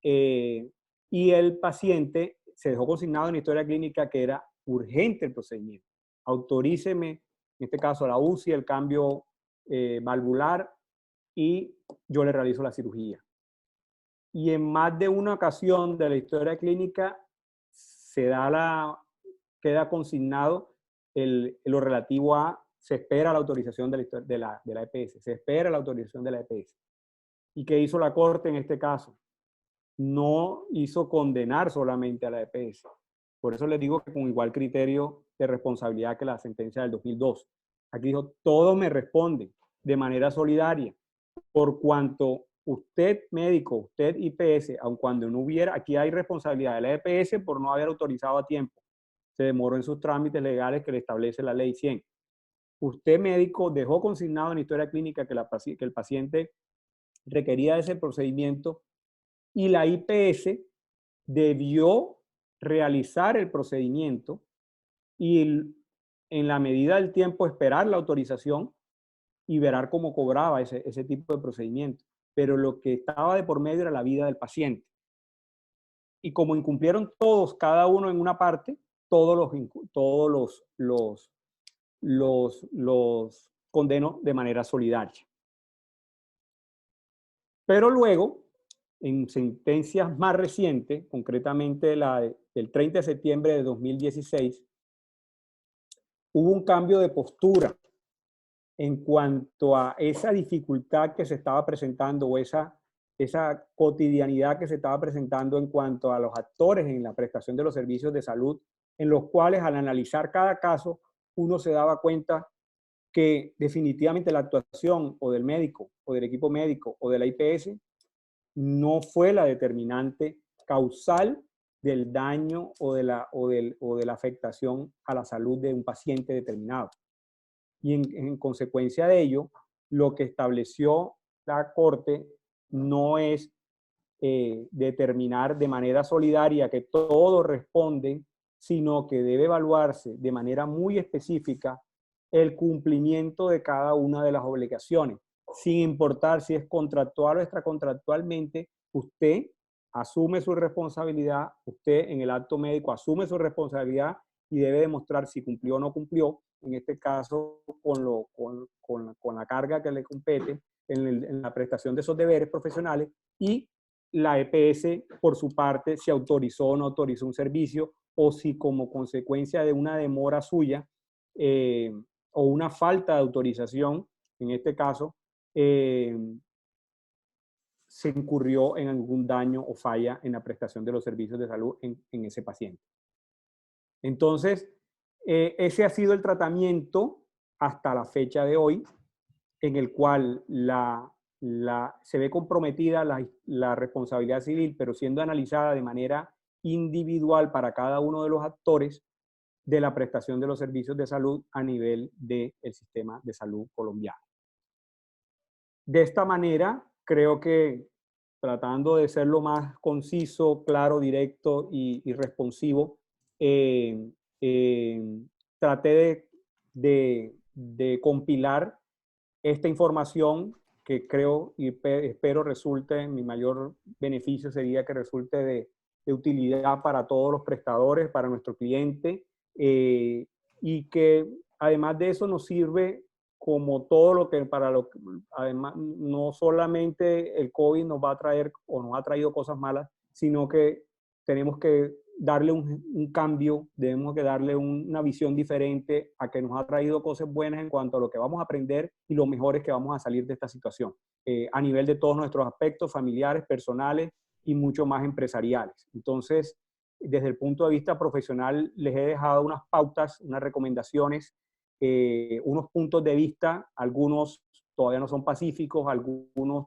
y el paciente se dejó consignado en la historia clínica que era urgente el procedimiento. Autoríceme, en este caso la UCI, el cambio valvular y yo le realizo la cirugía. Y en más de una ocasión de la historia clínica queda consignado lo relativo a se espera la autorización de la EPS, se espera la autorización de la EPS. ¿Y qué hizo la Corte en este caso? No hizo condenar solamente a la EPS. Por eso les digo que con igual criterio de responsabilidad que la sentencia del 2002. Aquí dijo, todo me responde de manera solidaria, por cuanto usted médico, usted IPS, aun cuando no hubiera, aquí hay responsabilidad de la EPS por no haber autorizado a tiempo. Se demoró en sus trámites legales que le establece la ley 100. Usted médico dejó consignado en la historia clínica que el paciente requería ese procedimiento y la IPS debió realizar el procedimiento y en la medida del tiempo esperar la autorización y ver cómo cobraba ese tipo de procedimiento. Pero lo que estaba de por medio era la vida del paciente. Y como incumplieron todos, cada uno en una parte, todos los condenó de manera solidaria. Pero luego, en sentencias más recientes, concretamente la del 30 de septiembre de 2016, hubo un cambio de postura en cuanto a esa dificultad que se estaba presentando o esa cotidianidad que se estaba presentando en cuanto a los actores en la prestación de los servicios de salud, en los cuales al analizar cada caso, uno se daba cuenta que definitivamente la actuación o del médico o del equipo médico o de la IPS no fue la determinante causal del daño o de la afectación a la salud de un paciente determinado. Y en consecuencia de ello, lo que estableció la Corte no es determinar de manera solidaria que todos responden, sino que debe evaluarse de manera muy específica el cumplimiento de cada una de las obligaciones, sin importar si es contractual o extracontractualmente, usted asume su responsabilidad, usted en el acto médico asume su responsabilidad y debe demostrar si cumplió o no cumplió, en este caso con la carga que le compete en la prestación de esos deberes profesionales, y la EPS, por su parte, si autorizó o no autorizó un servicio, o si como consecuencia de una demora suya o una falta de autorización, en este caso, se incurrió en algún daño o falla en la prestación de los servicios de salud en ese paciente. Entonces, ese ha sido el tratamiento hasta la fecha de hoy, en el cual se ve comprometida la responsabilidad civil, pero siendo analizada de manera individual para cada uno de los actores de la prestación de los servicios de salud a nivel del sistema de salud colombiano. De esta manera, creo que tratando de ser lo más conciso, claro, directo y responsivo, traté de compilar esta información que creo y espero resulte, mi mayor beneficio sería que resulte de utilidad para todos los prestadores, para nuestro cliente, y que además de eso nos sirve como todo lo que además no solamente el COVID nos va a traer o nos ha traído cosas malas, sino que tenemos que darle un cambio, debemos que darle una visión diferente a que nos ha traído cosas buenas en cuanto a lo que vamos a aprender y lo mejor es que vamos a salir de esta situación, a nivel de todos nuestros aspectos familiares, personales y mucho más empresariales. Entonces, desde el punto de vista profesional, les he dejado unas pautas, unas recomendaciones, unos puntos de vista, algunos todavía no son pacíficos, algunos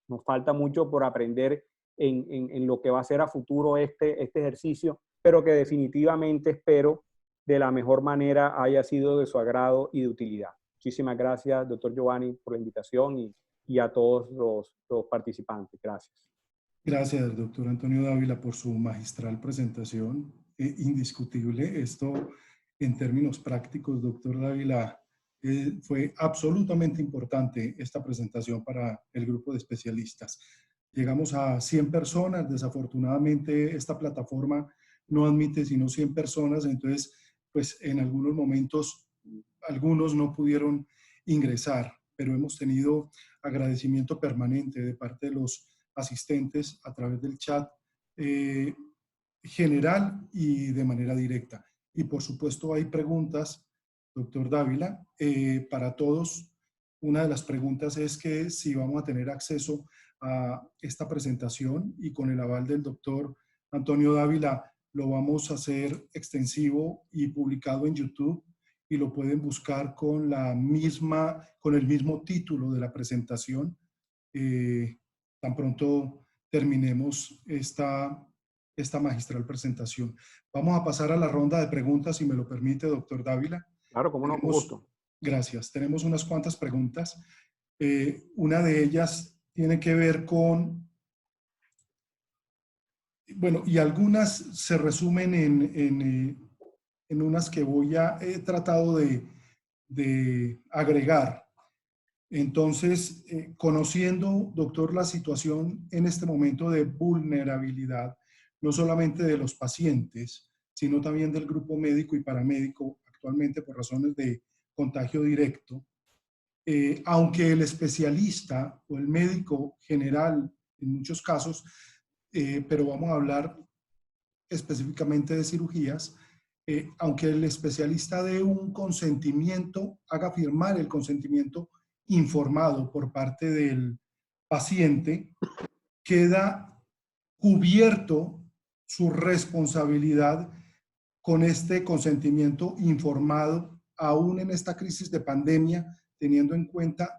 nos falta mucho por aprender en lo que va a ser a futuro este ejercicio, pero que definitivamente espero de la mejor manera haya sido de su agrado y de utilidad. Muchísimas gracias, doctor Giovanni, por la invitación y a todos los participantes. Gracias. Gracias, doctor Antonio Dávila, por su magistral presentación. Indiscutible, esto en términos prácticos, doctor Dávila, fue absolutamente importante esta presentación para el grupo de especialistas. Llegamos a 100 personas, desafortunadamente esta plataforma no admite sino 100 personas, entonces pues en algunos momentos algunos no pudieron ingresar, pero hemos tenido agradecimiento permanente de parte de los asistentes a través del chat general y de manera directa. Y por supuesto hay preguntas, doctor Dávila, para todos. Una de las preguntas es que si vamos a tener acceso a esta presentación y con el aval del doctor Antonio Dávila lo vamos a hacer extensivo y publicado en YouTube y lo pueden buscar con el mismo título de la presentación. Tan pronto terminemos esta magistral presentación. Vamos a pasar a la ronda de preguntas, si me lo permite, doctor Dávila. Claro, cómo no, con gusto. Gracias. Tenemos unas cuantas preguntas. Una de ellas tiene que ver con, bueno, y algunas se resumen en unas que he tratado de agregar. Entonces, conociendo, doctor, la situación en este momento de vulnerabilidad, no solamente de los pacientes, sino también del grupo médico y paramédico, actualmente por razones de contagio directo, aunque el especialista o el médico general, en muchos casos, pero vamos a hablar específicamente de cirugías, aunque el especialista dé un consentimiento, haga firmar el consentimiento informado por parte del paciente, queda cubierto su responsabilidad con este consentimiento informado, aún en esta crisis de pandemia, teniendo en cuenta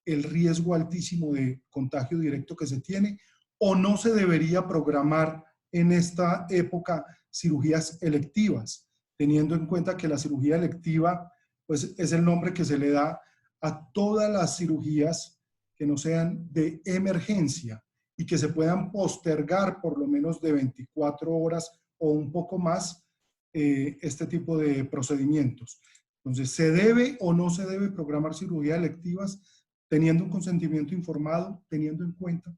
el riesgo altísimo de contagio directo que se tiene, o no se debería programar en esta época cirugías electivas, teniendo en cuenta que la cirugía electiva pues, es el nombre que se le da a todas las cirugías que no sean de emergencia y que se puedan postergar por lo menos de 24 horas o un poco más este tipo de procedimientos. Entonces, ¿se debe o no se debe programar cirugías electivas teniendo un consentimiento informado, teniendo en cuenta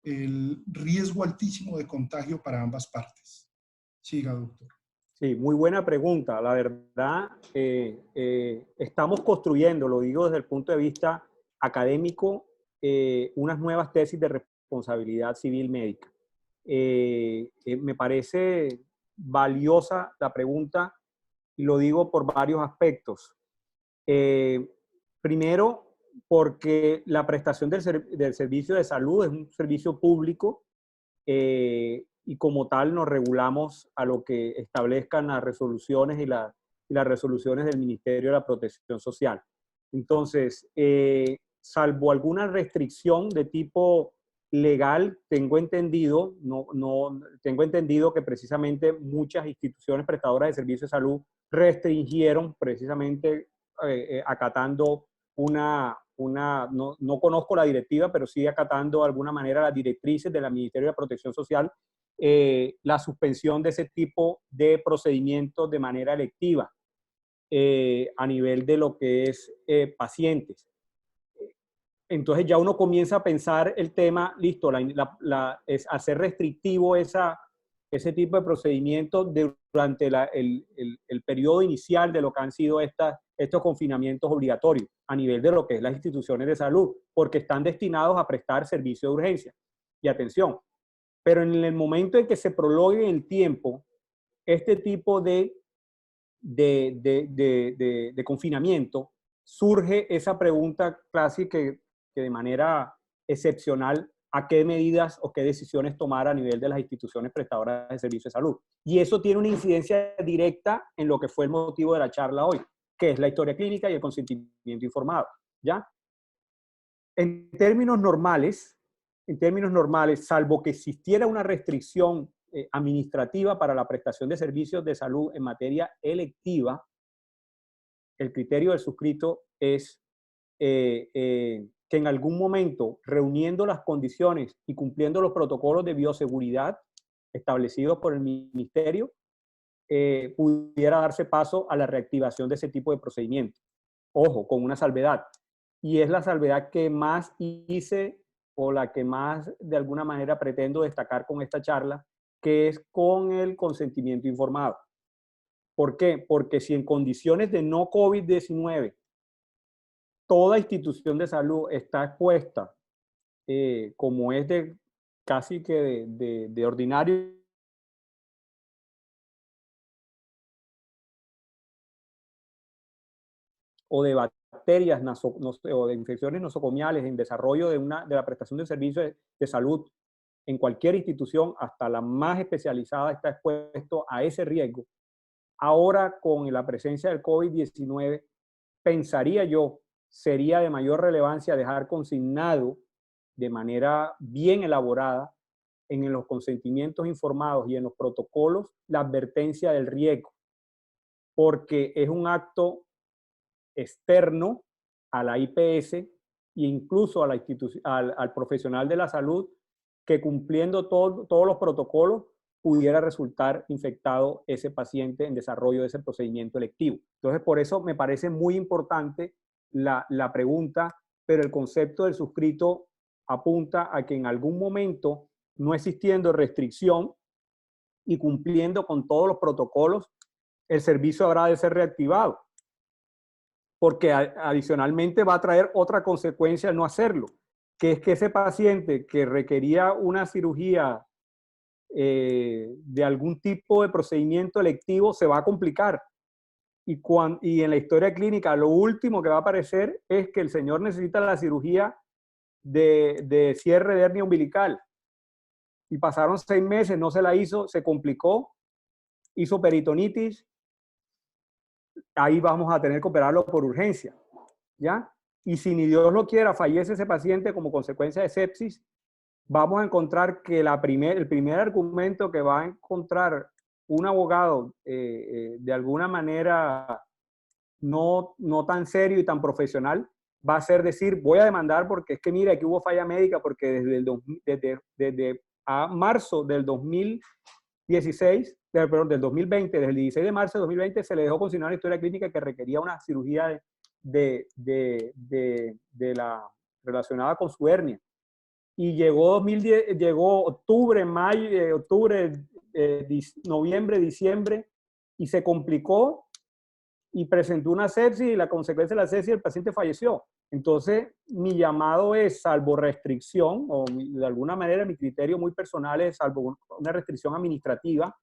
el riesgo altísimo de contagio para ambas partes. Siga, doctor. Sí, muy buena pregunta. La verdad, estamos construyendo, lo digo desde el punto de vista académico, unas nuevas tesis de responsabilidad civil médica. Me parece valiosa la pregunta y lo digo por varios aspectos. Primero, porque la prestación del servicio de salud es un servicio público y como tal nos regulamos a lo que establezcan las resoluciones y las resoluciones del Ministerio de la Protección Social. Entonces, salvo alguna restricción de tipo legal, tengo entendido que precisamente muchas instituciones prestadoras de servicios de salud restringieron precisamente acatando no conozco la directiva, pero sí acatando de alguna manera las directrices del Ministerio de la Protección Social, la suspensión de ese tipo de procedimientos de manera electiva a nivel de lo que es pacientes. Entonces ya uno comienza a pensar el tema, listo, es hacer restrictivo ese tipo de procedimientos durante el periodo inicial de lo que han sido estos confinamientos obligatorios a nivel de lo que es las instituciones de salud, porque están destinados a prestar servicio de urgencia y atención. Pero en el momento en que se prolongue el tiempo, este tipo de confinamiento, surge esa pregunta clásica que de manera excepcional a qué medidas o qué decisiones tomar a nivel de las instituciones prestadoras de servicios de salud. Y eso tiene una incidencia directa en lo que fue el motivo de la charla hoy, que es la historia clínica y el consentimiento informado, ¿ya? En términos normales, salvo que existiera una restricción administrativa para la prestación de servicios de salud en materia electiva, el criterio del suscrito es que en algún momento, reuniendo las condiciones y cumpliendo los protocolos de bioseguridad establecidos por el Ministerio, pudiera darse paso a la reactivación de ese tipo de procedimiento. Ojo, con una salvedad. Y es la salvedad que más hice o la que más de alguna manera pretendo destacar con esta charla, que es con el consentimiento informado. ¿Por qué? Porque si en condiciones de no COVID-19 toda institución de salud está expuesta, como es de casi que de ordinario o de bacterias o de infecciones nosocomiales en desarrollo de la prestación de servicios de salud en cualquier institución, hasta la más especializada, está expuesto a ese riesgo. Ahora, con la presencia del COVID-19, pensaría yo, sería de mayor relevancia dejar consignado de manera bien elaborada en los consentimientos informados y en los protocolos la advertencia del riesgo, porque es un acto externo a la IPS e incluso a al profesional de la salud que cumpliendo todos los protocolos pudiera resultar infectado ese paciente en desarrollo de ese procedimiento electivo. Entonces, por eso me parece muy importante la pregunta, pero el concepto del suscrito apunta a que en algún momento, no existiendo restricción y cumpliendo con todos los protocolos, el servicio habrá de ser reactivado, porque adicionalmente va a traer otra consecuencia al no hacerlo, que es que ese paciente que requería una cirugía de algún tipo de procedimiento electivo se va a complicar. Y en la historia clínica lo último que va a aparecer es que el señor necesita la cirugía de cierre de hernia umbilical. Y pasaron 6 meses, no se la hizo, se complicó, hizo peritonitis, ahí vamos a tener que operarlo por urgencia, ¿ya? Y si ni Dios lo quiera, fallece ese paciente como consecuencia de sepsis, vamos a encontrar que el primer argumento que va a encontrar un abogado de alguna manera no tan serio y tan profesional va a ser decir, voy a demandar porque es que mira, aquí hubo falla médica porque desde a marzo del 2016, perdón, del 2020, desde el 16 de marzo de 2020 se le dejó consignar una historia clínica que requería una cirugía relacionada con su hernia. y llegó 2010, llegó octubre, mayo, noviembre, diciembre, y se complicó y presentó una sepsis y la consecuencia de la sepsis el paciente falleció. Entonces, mi llamado es, salvo restricción, o de alguna manera mi criterio muy personal es, salvo una restricción administrativa,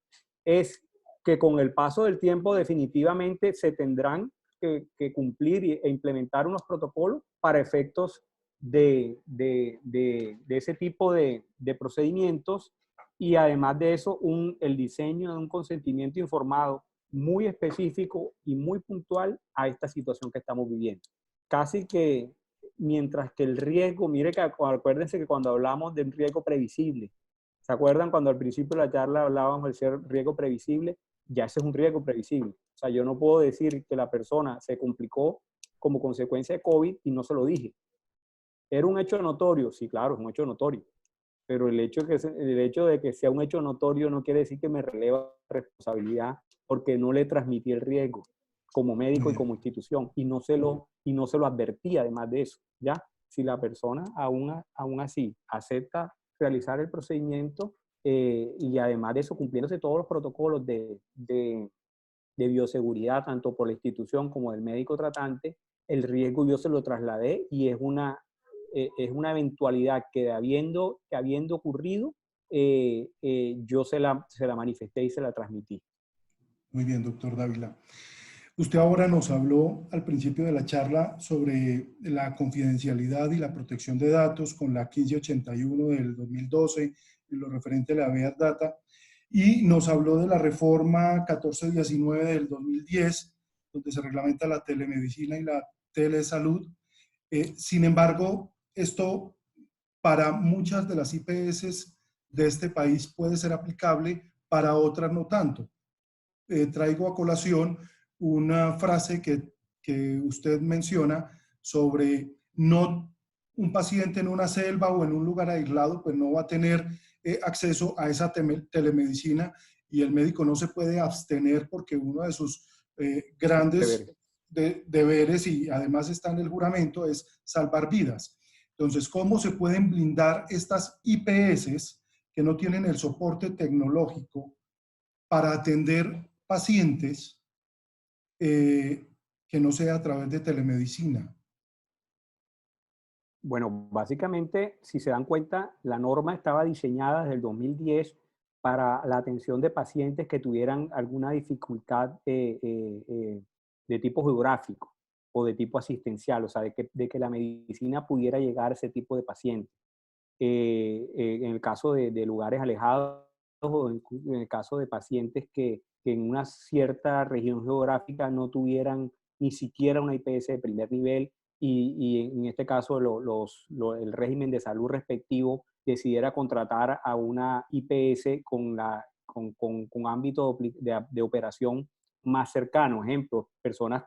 es que con el paso del tiempo definitivamente se tendrán que cumplir e implementar unos protocolos para efectos de ese tipo de procedimientos, y además de eso el diseño de un consentimiento informado muy específico y muy puntual a esta situación que estamos viviendo. Casi que mientras que el riesgo, mire que acuérdense que cuando hablamos de un riesgo previsible, ¿se acuerdan cuando al principio de la charla hablábamos del ser riesgo previsible? Ya ese es un riesgo previsible. O sea, yo no puedo decir que la persona se complicó como consecuencia de COVID y no se lo dije. ¿Era un hecho notorio? Sí, claro, es un hecho notorio. Pero el hecho de que sea un hecho notorio no quiere decir que me releva responsabilidad porque no le transmití el riesgo como Muy médico y bien. como institución y no se lo advertí además de eso, ¿ya? Si la persona aún así acepta realizar el procedimiento y además de eso cumpliéndose todos los protocolos de bioseguridad, tanto por la institución como del médico tratante, el riesgo yo se lo trasladé y es una eventualidad que habiendo ocurrido, yo se la manifesté y se la transmití. Muy bien, doctor Dávila. Usted ahora nos habló al principio de la charla sobre la confidencialidad y la protección de datos con la 1581 del 2012 y lo referente a la Big Data, y nos habló de la reforma 1419 del 2010, donde se reglamenta la telemedicina y la telesalud. Sin embargo, esto para muchas de las IPS de este país puede ser aplicable, para otras no tanto. Traigo a colación una frase que usted menciona sobre no un paciente en una selva o en un lugar aislado, pues no va a tener acceso a esa telemedicina, y el médico no se puede abstener porque uno de sus grandes deberes, y además está en el juramento, es salvar vidas. Entonces, ¿cómo se pueden blindar estas IPS que no tienen el soporte tecnológico para atender pacientes que no sea a través de telemedicina? Bueno, básicamente, si se dan cuenta, la norma estaba diseñada desde el 2010 para la atención de pacientes que tuvieran alguna dificultad de tipo geográfico o de tipo asistencial, o sea, de que la medicina pudiera llegar a ese tipo de pacientes. En el caso de lugares alejados o en el caso de pacientes que en una cierta región geográfica no tuvieran ni siquiera una IPS de primer nivel y en este caso el régimen de salud respectivo decidiera contratar a una IPS con ámbito de operación más cercano. Ejemplo, personas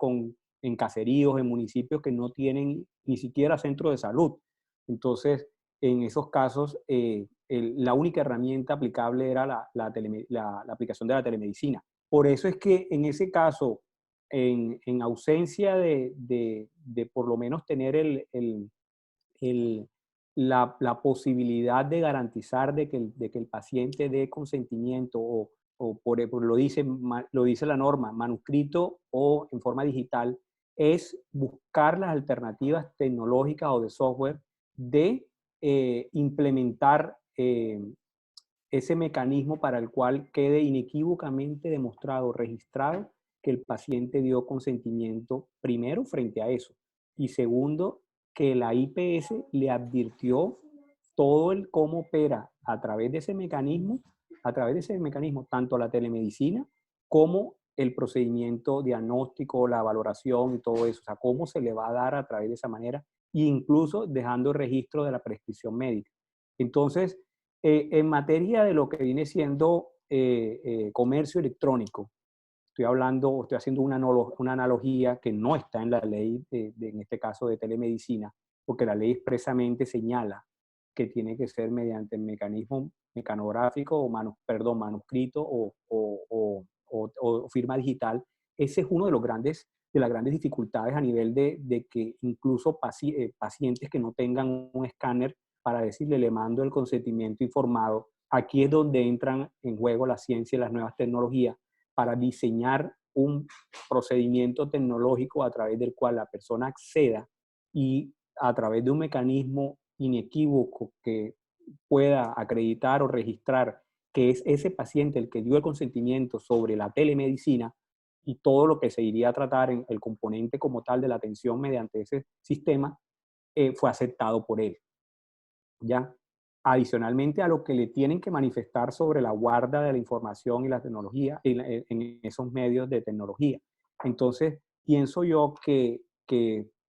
en caseríos, en municipios que no tienen ni siquiera centro de salud. Entonces, en esos casos, la única herramienta aplicable era la aplicación de la telemedicina. Por eso es que en ese caso, en ausencia de por lo menos tener la posibilidad de garantizar de que el paciente dé consentimiento lo dice la norma, manuscrito o en forma digital, es buscar las alternativas tecnológicas o de software de implementar ese mecanismo para el cual quede inequívocamente demostrado, registrado, que el paciente dio consentimiento primero frente a eso y segundo, que la IPS le advirtió todo el cómo opera a través de ese mecanismo, tanto la telemedicina como el procedimiento diagnóstico, la valoración y todo eso, o sea, cómo se le va a dar a través de esa manera, e incluso dejando registro de la prescripción médica. Entonces, en materia de lo que viene siendo comercio electrónico, estoy haciendo una analogía que no está en la ley, en este caso de telemedicina, porque la ley expresamente señala que tiene que ser mediante el mecanismo mecanográfico o manuscrito o firma digital. Ese es uno de de las grandes dificultades a nivel de que incluso pacientes que no tengan un escáner para decirle, le mando el consentimiento informado. Aquí es donde entran en juego la ciencia y las nuevas tecnologías para diseñar un procedimiento tecnológico a través del cual la persona acceda y a través de un mecanismo inequívoco que pueda acreditar o registrar que es ese paciente el que dio el consentimiento sobre la telemedicina y todo lo que se iría a tratar en el componente como tal de la atención mediante ese sistema, fue aceptado por él. ¿Ya? Adicionalmente a lo que le tienen que manifestar sobre la guarda de la información y la tecnología en esos medios de tecnología. Entonces, pienso yo que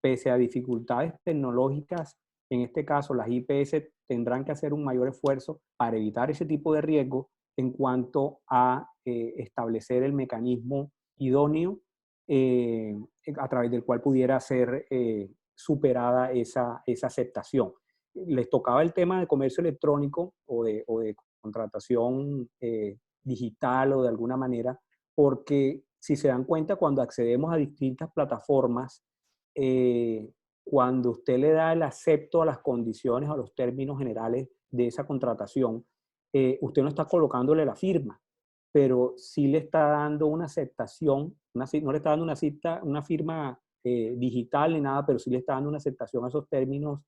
pese a dificultades tecnológicas, en este caso las IPS tendrán que hacer un mayor esfuerzo para evitar ese tipo de riesgo en cuanto a establecer el mecanismo idóneo a través del cual pudiera ser superada esa aceptación. Les tocaba el tema de comercio electrónico o de contratación digital o de alguna manera, porque si se dan cuenta, cuando accedemos a distintas plataformas, cuando usted le da el acepto a las condiciones, a los términos generales de esa contratación, usted no está colocándole la firma, pero sí le está dando una aceptación, no le está dando una firma digital ni nada, pero sí le está dando una aceptación a esos términos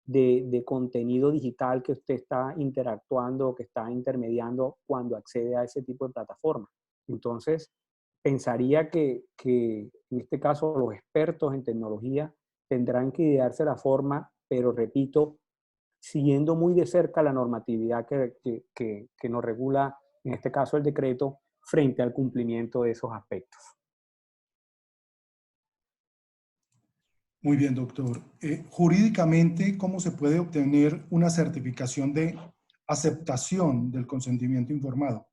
de contenido digital que usted está interactuando o que está intermediando cuando accede a ese tipo de plataforma. Entonces, pensaría que en este caso los expertos en tecnología tendrán que idearse la forma, pero repito, siguiendo muy de cerca la normatividad que nos regula, en este caso el decreto, frente al cumplimiento de esos aspectos. Muy bien, doctor. Jurídicamente, ¿cómo se puede obtener una certificación de aceptación del consentimiento informado?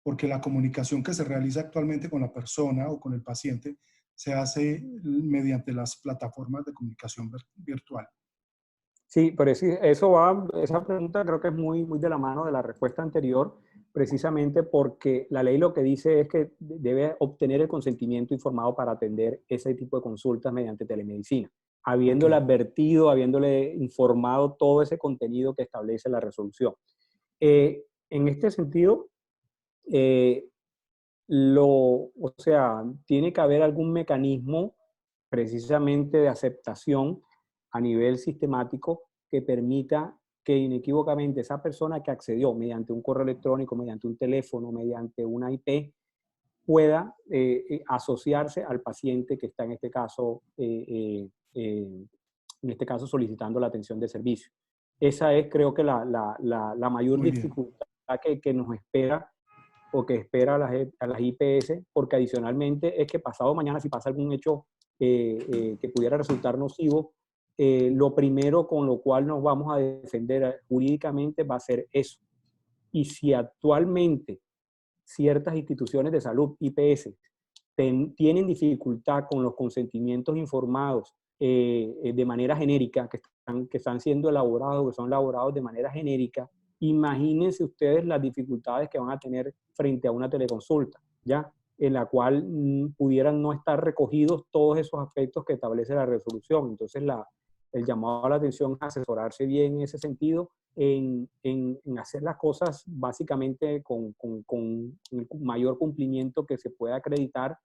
Porque la comunicación que se realiza actualmente con la persona o con el paciente se hace mediante las plataformas de comunicación virtual. Sí, pero eso va, esa pregunta creo que es muy de la mano de la respuesta anterior, precisamente porque la ley lo que dice es que debe obtener el consentimiento informado para atender ese tipo de consultas mediante telemedicina, habiéndole advertido, habiéndole informado todo ese contenido que establece la resolución. En este sentido, o sea, tiene que haber algún mecanismo precisamente de aceptación a nivel sistemático que permita que inequívocamente esa persona que accedió mediante un correo electrónico, mediante un teléfono, mediante una IP, pueda asociarse al paciente que está en este caso solicitando la atención de servicio. Esa es, creo que, la mayor dificultad que nos espera o que espera a las IPS, porque adicionalmente es que pasado mañana, si pasa algún hecho que pudiera resultar nocivo, lo primero con lo cual nos vamos a defender jurídicamente va a ser eso. Y si actualmente ciertas instituciones de salud, IPS, tienen dificultad con los consentimientos informados de manera genérica, que están siendo elaborados, que son elaborados de manera genérica, imagínense ustedes las dificultades que van a tener frente a una teleconsulta, ¿ya? En la cual pudieran no estar recogidos todos esos aspectos que establece la resolución. Entonces, el llamado a la atención es asesorarse bien en ese sentido, en hacer las cosas básicamente con el mayor cumplimiento que se pueda acreditar,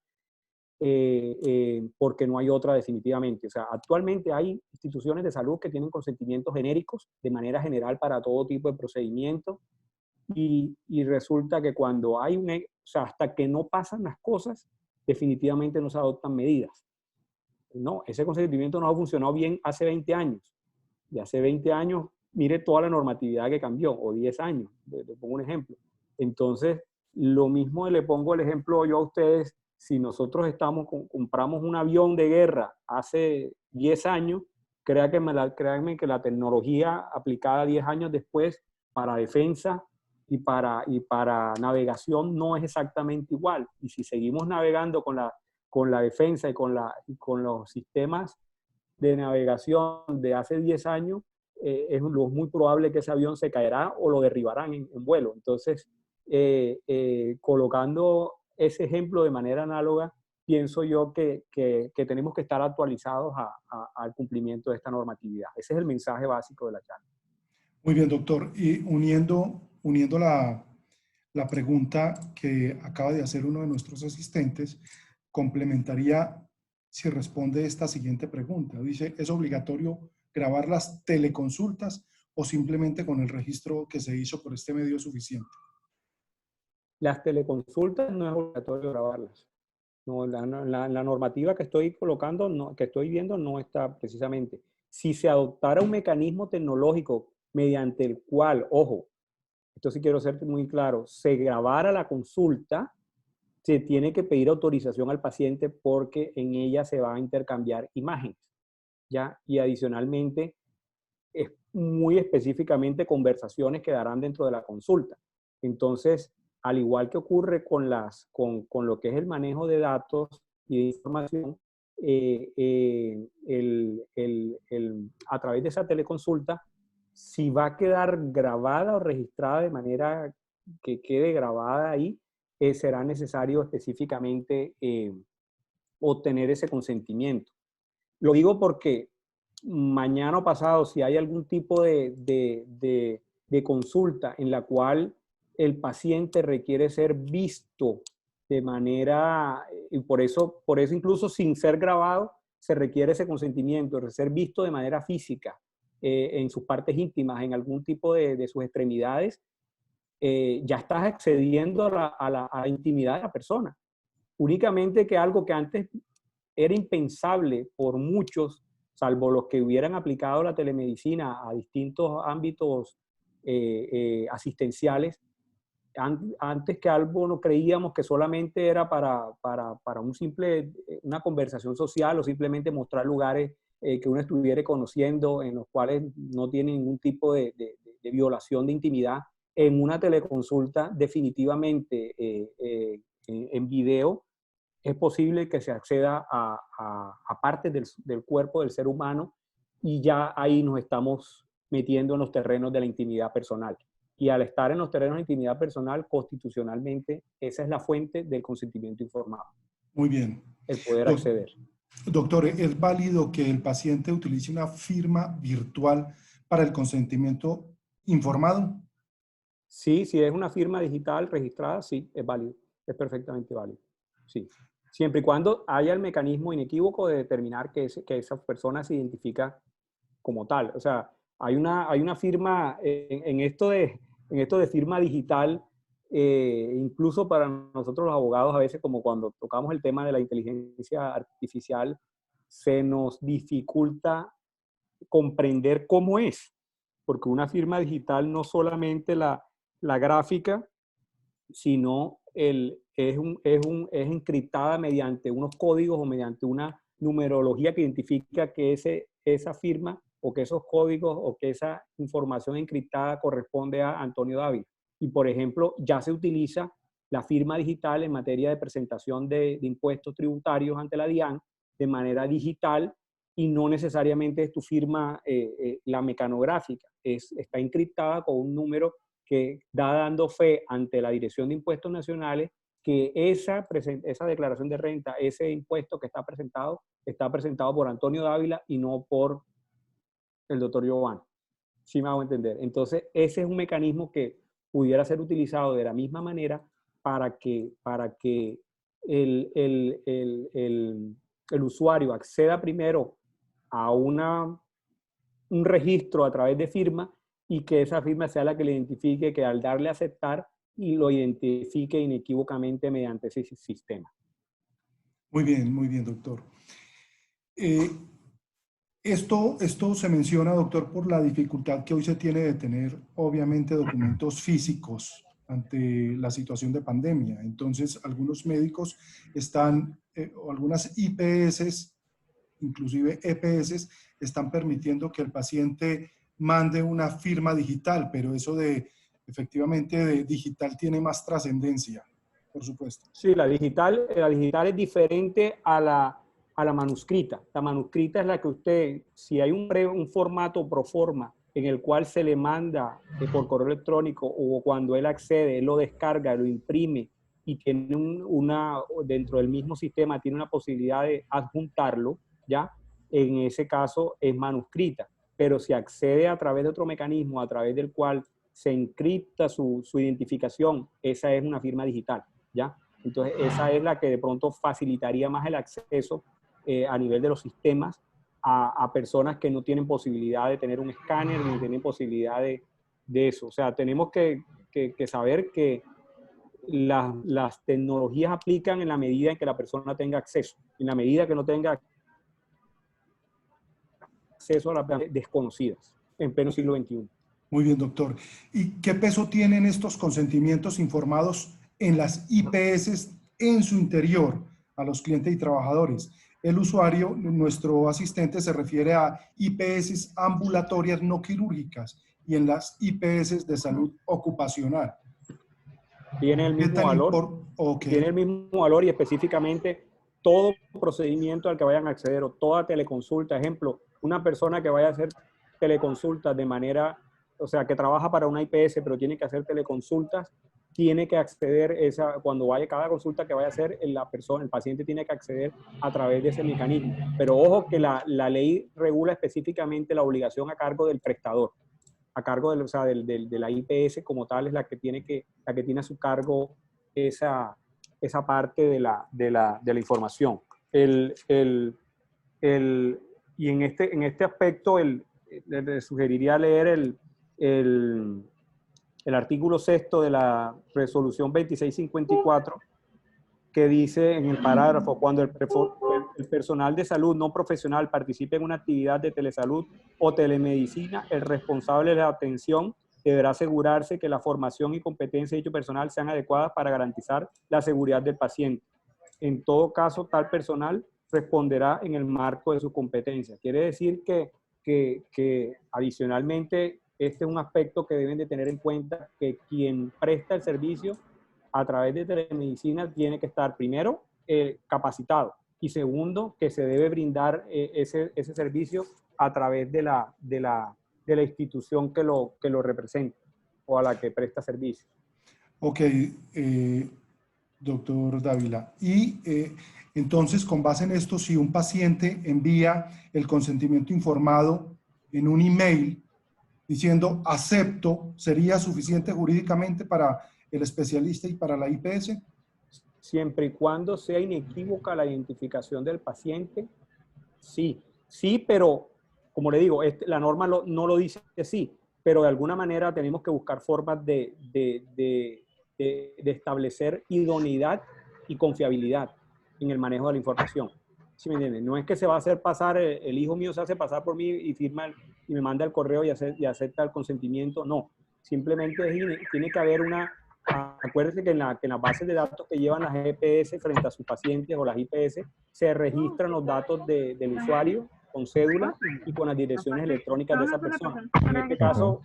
porque no hay otra definitivamente. O sea, actualmente hay instituciones de salud que tienen consentimientos genéricos de manera general para todo tipo de procedimientos y resulta que cuando hay o sea, hasta que no pasan las cosas, definitivamente no se adoptan medidas. No, ese consentimiento no ha funcionado bien hace 20 años. Y hace 20 años, mire toda la normatividad que cambió, o 10 años, le pongo un ejemplo. Entonces, lo mismo le pongo el ejemplo yo a ustedes, si nosotros compramos un avión de guerra hace 10 años, créanme que la tecnología aplicada 10 años después para defensa y para navegación no es exactamente igual. Y si seguimos navegando con la defensa y con los sistemas de navegación de hace 10 años, es muy probable que ese avión se caerá o lo derribarán en vuelo. Entonces, colocando ese ejemplo de manera análoga, pienso yo que tenemos que estar actualizados al cumplimiento de esta normatividad. Ese es el mensaje básico de la charla. Muy bien, doctor. Y uniendo la pregunta que acaba de hacer uno de nuestros asistentes, complementaría si responde esta siguiente pregunta. Dice, ¿es obligatorio grabar las teleconsultas o simplemente con el registro que se hizo por este medio es suficiente? Las teleconsultas no es obligatorio grabarlas. No, la normativa que estoy colocando, no, que estoy viendo, no está precisamente. Si se adoptara un mecanismo tecnológico mediante el cual, ojo, esto sí quiero ser muy claro, se grabara la consulta, se tiene que pedir autorización al paciente porque en ella se va a intercambiar imágenes, ¿ya? Y adicionalmente, es muy específicamente conversaciones que darán dentro de la consulta. Entonces, al igual que ocurre con lo que es el manejo de datos y de información, a través de esa teleconsulta, si va a quedar grabada o registrada de manera que quede grabada ahí, será necesario específicamente obtener ese consentimiento. Lo digo porque mañana o pasado, si hay algún tipo de consulta en la cual el paciente requiere ser visto de manera, y por eso incluso sin ser grabado, se requiere ese consentimiento, de ser visto de manera física, en sus partes íntimas, en algún tipo de sus extremidades, ya estás accediendo a la intimidad de la persona. Únicamente que algo que antes era impensable por muchos, salvo los que hubieran aplicado la telemedicina a distintos ámbitos asistenciales. Antes que algo no creíamos que solamente era para una conversación social o simplemente mostrar lugares que uno estuviera conociendo en los cuales no tiene ningún tipo de violación de intimidad. En una teleconsulta definitivamente en video es posible que se acceda a partes del cuerpo del ser humano y ya ahí nos estamos metiendo en los terrenos de la intimidad personal. Y al estar en los terrenos de intimidad personal, constitucionalmente, esa es la fuente del consentimiento informado, Muy bien. el poder acceder. Doctor, ¿es válido que el paciente utilice una firma virtual para el consentimiento informado? Sí, si es una firma digital registrada, sí, es válido, es perfectamente válido. Sí. Siempre y cuando haya el mecanismo inequívoco de determinar que esa persona se identifica como tal. O sea, hay una firma en esto de firma digital, incluso para nosotros los abogados, a veces como cuando tocamos el tema de la inteligencia artificial, se nos dificulta comprender cómo es, porque una firma digital no solamente la gráfica, sino es encriptada mediante unos códigos o mediante una numerología que identifica que esa firma o que esos códigos o que esa información encriptada corresponde a Antonio Dávila. Y, por ejemplo, ya se utiliza la firma digital en materia de presentación de impuestos tributarios ante la DIAN de manera digital y no necesariamente es tu firma la mecanográfica, está encriptada con un número que da dando fe ante la Dirección de Impuestos Nacionales que esa declaración de renta, ese impuesto que está presentado por Antonio Dávila y no por el doctor Giovanni. ¿Sí me hago entender? Entonces, ese es un mecanismo que pudiera ser utilizado de la misma manera para que el usuario acceda primero a un registro a través de firma y que esa firma sea la que le identifique, que al darle a aceptar y lo identifique inequívocamente mediante ese sistema. Muy bien, doctor. Esto se menciona, doctor, por la dificultad que hoy se tiene de tener, obviamente, documentos físicos ante la situación de pandemia. Entonces, algunos médicos están, o algunas IPS, inclusive EPS, están permitiendo que el paciente mande una firma digital, pero eso efectivamente, de digital tiene más trascendencia, por supuesto. Sí, la digital es diferente a la manuscrita. La manuscrita es la que usted, si hay un formato pro forma en el cual se le manda por correo electrónico o cuando él accede, él lo descarga, lo imprime y tiene dentro del mismo sistema tiene una posibilidad de adjuntarlo, ¿ya? En ese caso es manuscrita. pero si accede a través de otro mecanismo, a través del cual se encripta su identificación, esa es una firma digital, ¿ya? Entonces, esa es la que de pronto facilitaría más el acceso a nivel de los sistemas a personas que no tienen posibilidad de tener un escáner ni tienen posibilidad de eso. O sea, tenemos que saber que las tecnologías aplican en la medida en que la persona tenga acceso. En la medida que no tenga acceso a las desconocidas en pleno siglo XXI. Muy bien, doctor. ¿Y qué peso tienen estos consentimientos informados en las IPS en su interior a los clientes y trabajadores? El usuario, nuestro asistente, se refiere a IPS ambulatorias no quirúrgicas y en las IPS de salud ocupacional. Tiene el mismo valor. Okay. Tiene el mismo valor y específicamente todo procedimiento al que vayan a acceder o toda teleconsulta. Ejemplo, una persona que vaya a hacer teleconsultas de manera, o sea, que trabaja para una IPS pero tiene que hacer teleconsultas, tiene que acceder cuando vaya cada consulta que vaya a hacer el paciente tiene que acceder a través de ese mecanismo. Pero ojo que la ley regula específicamente la obligación a cargo del prestador, a cargo de la IPS como tal, es la que tiene a su cargo esa parte de la información. Y en este aspecto le sugeriría leer el artículo 6º de la resolución 2654, que dice en el parágrafo: cuando el personal de salud no profesional participe en una actividad de telesalud o telemedicina, el responsable de la atención deberá asegurarse que la formación y competencia de dicho personal sean adecuadas para garantizar la seguridad del paciente. En todo caso, tal personal responderá en el marco de su competencia. Quiere decir que adicionalmente, este es un aspecto que deben de tener en cuenta, que quien presta el servicio a través de telemedicina tiene que estar primero capacitado y segundo que se debe brindar ese servicio a través de la institución que lo representa o a la que presta servicio. Ok, doctor Dávila. Y entonces, con base en esto, si un paciente envía el consentimiento informado en un email diciendo acepto, ¿sería suficiente jurídicamente para el especialista y para la IPS? Siempre y cuando sea inequívoca la identificación del paciente, sí. Sí, pero como le digo, la norma no lo dice así, pero de alguna manera tenemos que buscar formas de establecer idoneidad y confiabilidad en el manejo de la información. ¿Sí me entienden? No es que se va a hacer pasar, el hijo mío se hace pasar por mí y firma y me manda el correo y acepta el consentimiento. No, simplemente tiene que haber acuérdense que en las bases de datos que llevan las EPS frente a sus pacientes o las IPS, se registran los datos del usuario con cédula y con las direcciones electrónicas de esa persona. En este caso,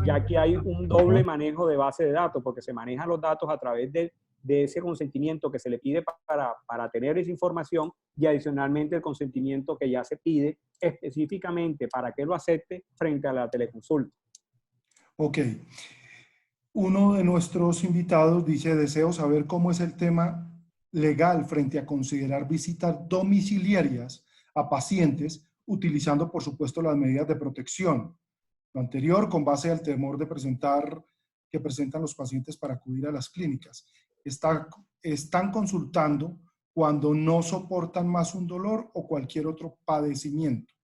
ya que hay un doble manejo de base de datos, porque se manejan los datos a través de ese consentimiento que se le pide para tener esa información y adicionalmente el consentimiento que ya se pide específicamente para que lo acepte frente a la teleconsulta. Ok. Uno de nuestros invitados dice: deseo saber cómo es el tema legal frente a considerar visitas domiciliarias a pacientes utilizando, por supuesto, las medidas de protección. Lo anterior con base al temor que presentan los pacientes para acudir a las clínicas. Están consultando cuando no soportan más un dolor o cualquier otro padecimiento.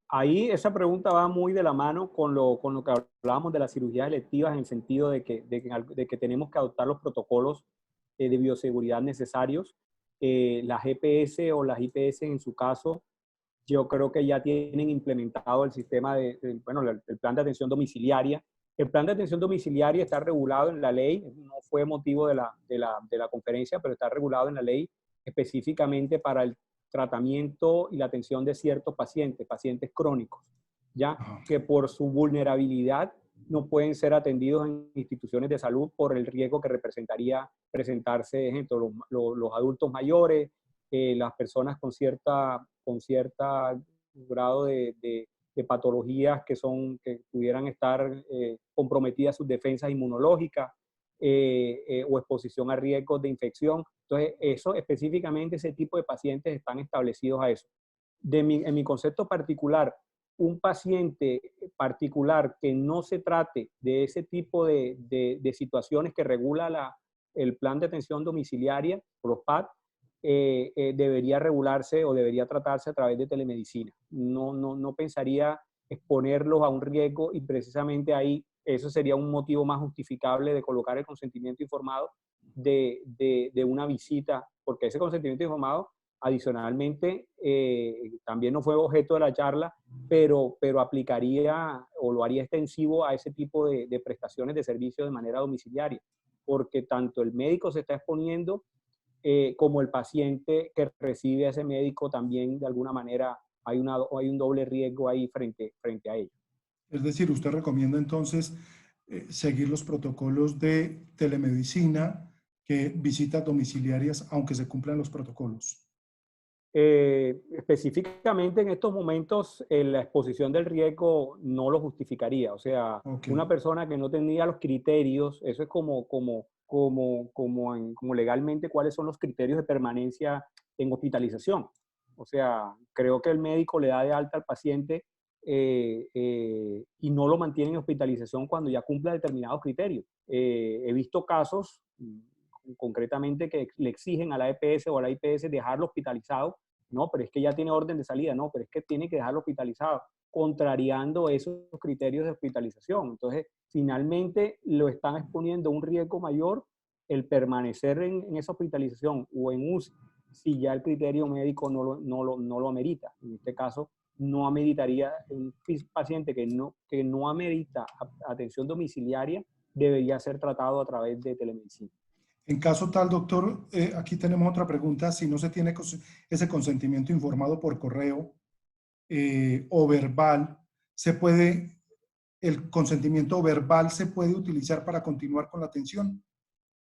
Ahí esa pregunta va muy de la mano con lo que hablábamos de las cirugías electivas, en el sentido de que tenemos que adoptar los protocolos de bioseguridad necesarios. Las GPS o las IPS en su caso, yo creo que ya tienen implementado el sistema el plan de atención domiciliaria. El plan de atención domiciliaria está regulado en la ley, no fue motivo de la conferencia, pero está regulado en la ley específicamente para el tratamiento y la atención de ciertos pacientes crónicos, ya que por su vulnerabilidad no pueden ser atendidos en instituciones de salud por el riesgo que representaría presentarse, ejemplo, los adultos mayores, las personas con cierta grado de patologías que pudieran estar comprometidas sus defensas inmunológicas o exposición a riesgos de infección. Entonces, eso específicamente, ese tipo de pacientes están establecidos a eso. en mi concepto particular, un paciente particular que no se trate de ese tipo de situaciones que regula el plan de atención domiciliaria, los PAD, debería regularse o debería tratarse a través de telemedicina. No pensaría exponerlos a un riesgo y precisamente ahí eso sería un motivo más justificable de colocar el consentimiento informado de una visita, porque ese consentimiento informado adicionalmente también no fue objeto de la charla, pero aplicaría o lo haría extensivo a ese tipo de prestaciones de servicios de manera domiciliaria, porque tanto el médico se está exponiendo como el paciente que recibe a ese médico también de alguna manera hay un doble riesgo ahí frente a ello. Es decir, usted recomienda entonces seguir los protocolos de telemedicina que visitas domiciliarias, aunque se cumplan los protocolos. Específicamente en estos momentos, la exposición del riesgo no lo justificaría. O sea, Ok, una persona que no tenía los criterios, eso es como legalmente cuáles son los criterios de permanencia en hospitalización. O sea, creo que el médico le da de alta al paciente y no lo mantiene en hospitalización cuando ya cumpla determinados criterios. He visto casos concretamente que le exigen a la EPS o a la IPS dejarlo hospitalizado. No, pero es que ya tiene orden de salida, no, pero es que tiene que dejarlo hospitalizado, contrariando esos criterios de hospitalización. Entonces, finalmente lo están exponiendo a un riesgo mayor el permanecer en esa hospitalización o en UCI si ya el criterio médico no lo amerita. En este caso, no ameritaría un paciente que no amerita atención domiciliaria, debería ser tratado a través de telemedicina. en caso tal, doctor, aquí tenemos otra pregunta. Si no se tiene ese consentimiento informado por correo o verbal, el consentimiento verbal se puede utilizar para continuar con la atención.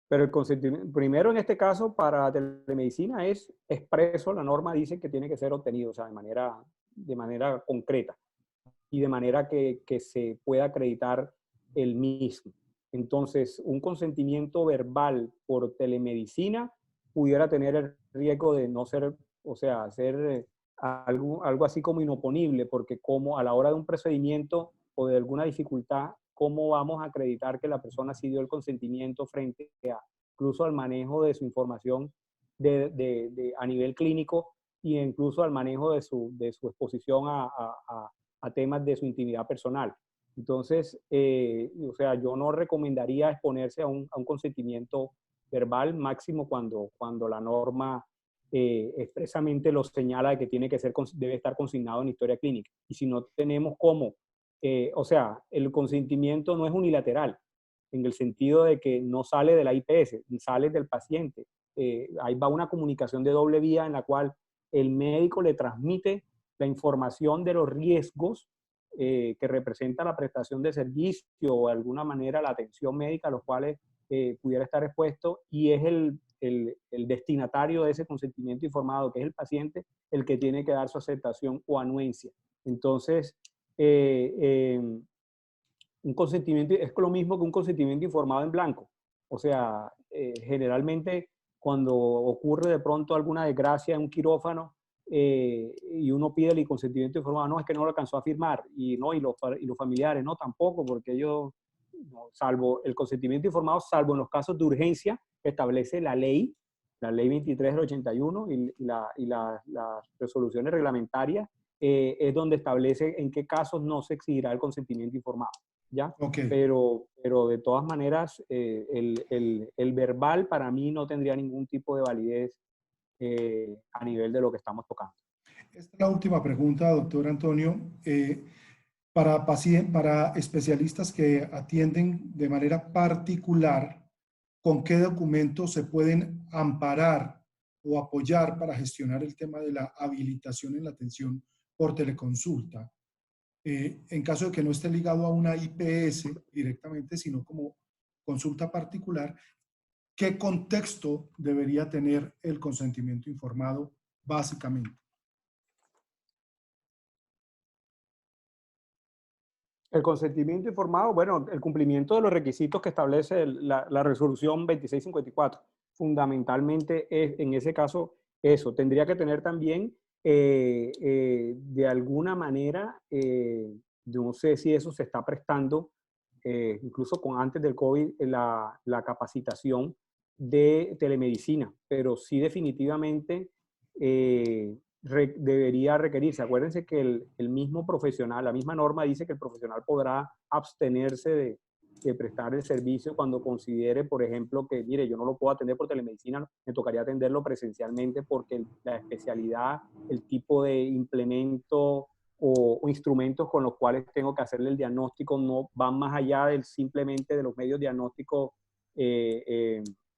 Pero el consentimiento, primero en este caso, para telemedicina es expreso, la norma dice que tiene que ser obtenido, o sea, de manera concreta y de manera que se pueda acreditar el mismo. Entonces, un consentimiento verbal por telemedicina pudiera tener el riesgo de no ser, o sea, ser algo así como inoponible, porque como a la hora de un procedimiento o de alguna dificultad, ¿cómo vamos a acreditar que la persona sí dio el consentimiento frente a incluso al manejo de su información a nivel clínico e incluso al manejo de su exposición a temas de su intimidad personal? Entonces, o sea, yo no recomendaría exponerse a un consentimiento verbal, máximo cuando la norma expresamente lo señala de que debe estar consignado en historia clínica. Y si no tenemos cómo, o sea, el consentimiento no es unilateral, en el sentido de que no sale de la IPS, sale del paciente. Ahí va una comunicación de doble vía en la cual el médico le transmite la información de los riesgos que representa la prestación de servicio o de alguna manera la atención médica a los cuales pudiera estar expuesto, y es el destinatario de ese consentimiento informado, que es el paciente, el que tiene que dar su aceptación o anuencia. Entonces, un consentimiento es lo mismo que un consentimiento informado en blanco. O sea, generalmente cuando ocurre de pronto alguna desgracia en un quirófano y uno pide el consentimiento informado, no, es que no lo alcanzó a firmar, y los familiares, no, tampoco, porque ellos, no, salvo el consentimiento informado, salvo en los casos de urgencia que establece la ley 23 del 81 y las resoluciones reglamentarias, es donde establece en qué casos no se exigirá el consentimiento informado. ¿Ya? Ok. Pero de todas maneras, el verbal para mí no tendría ningún tipo de validez a nivel de lo que estamos tocando. Esta es la última pregunta, doctor Antonio. Para especialistas que atienden de manera particular, ¿con qué documentos se pueden amparar o apoyar para gestionar el tema de la habilitación en la atención por teleconsulta? En caso de que no esté ligado a una IPS directamente, sino como consulta particular, ¿qué contexto debería tener el consentimiento informado básicamente? El consentimiento informado, bueno, el cumplimiento de los requisitos que establece la resolución 2654. Fundamentalmente es, en ese caso, eso. Tendría que tener también de alguna manera, no sé si eso se está prestando, incluso antes del COVID, la capacitación de telemedicina, pero sí definitivamente debería requerirse. Acuérdense que el mismo profesional, la misma norma dice que el profesional podrá abstenerse de prestar el servicio cuando considere, por ejemplo, que, mire, yo no lo puedo atender por telemedicina, me tocaría atenderlo presencialmente porque la especialidad, el tipo de implemento o instrumentos con los cuales tengo que hacerle el diagnóstico no van más allá del simplemente de los medios diagnósticos,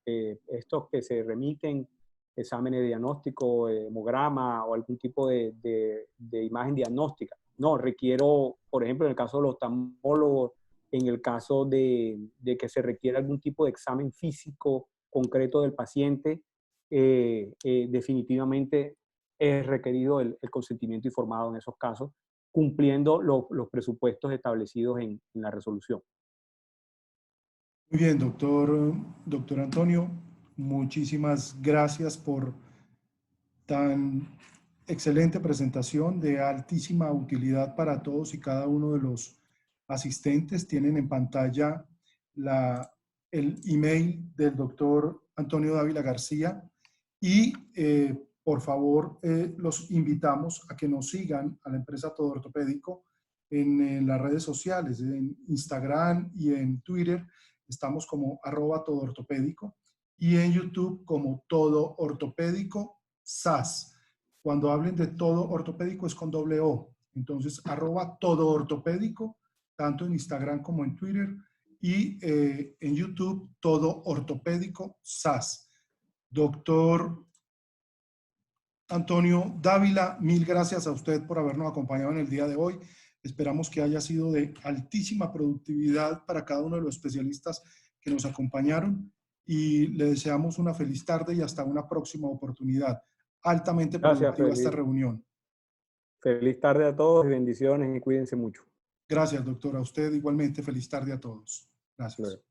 estos que se remiten, exámenes de diagnóstico, hemograma o algún tipo de imagen diagnóstica. No, requiero, por ejemplo, en el caso de los oftalmólogos, en el caso de que se requiera algún tipo de examen físico concreto del paciente, definitivamente es requerido el consentimiento informado en esos casos, cumpliendo los presupuestos establecidos en la resolución. Muy bien, doctor Antonio, muchísimas gracias por tan excelente presentación de altísima utilidad para todos y cada uno de los asistentes. Tienen en pantalla el email del doctor Antonio Dávila García y por favor los invitamos a que nos sigan a la empresa Todo Ortopédico en las redes sociales, en Instagram y en Twitter. Estamos como @todoortopédico y en YouTube como Todo Ortopédico SAS. Cuando hablen de Todo Ortopédico es con doble O. Entonces, @Todo Ortopédico, tanto en Instagram como en Twitter, y en YouTube Todo Ortopédico SAS. Doctor Antonio Dávila, mil gracias a usted por habernos acompañado en el día de hoy. Esperamos que haya sido de altísima productividad para cada uno de los especialistas que nos acompañaron y le deseamos una feliz tarde y hasta una próxima oportunidad. Altamente Gracias, productiva esta reunión. Feliz tarde a todos y bendiciones y cuídense mucho. Gracias, doctora. A usted igualmente. Feliz tarde a todos. Gracias. Bueno.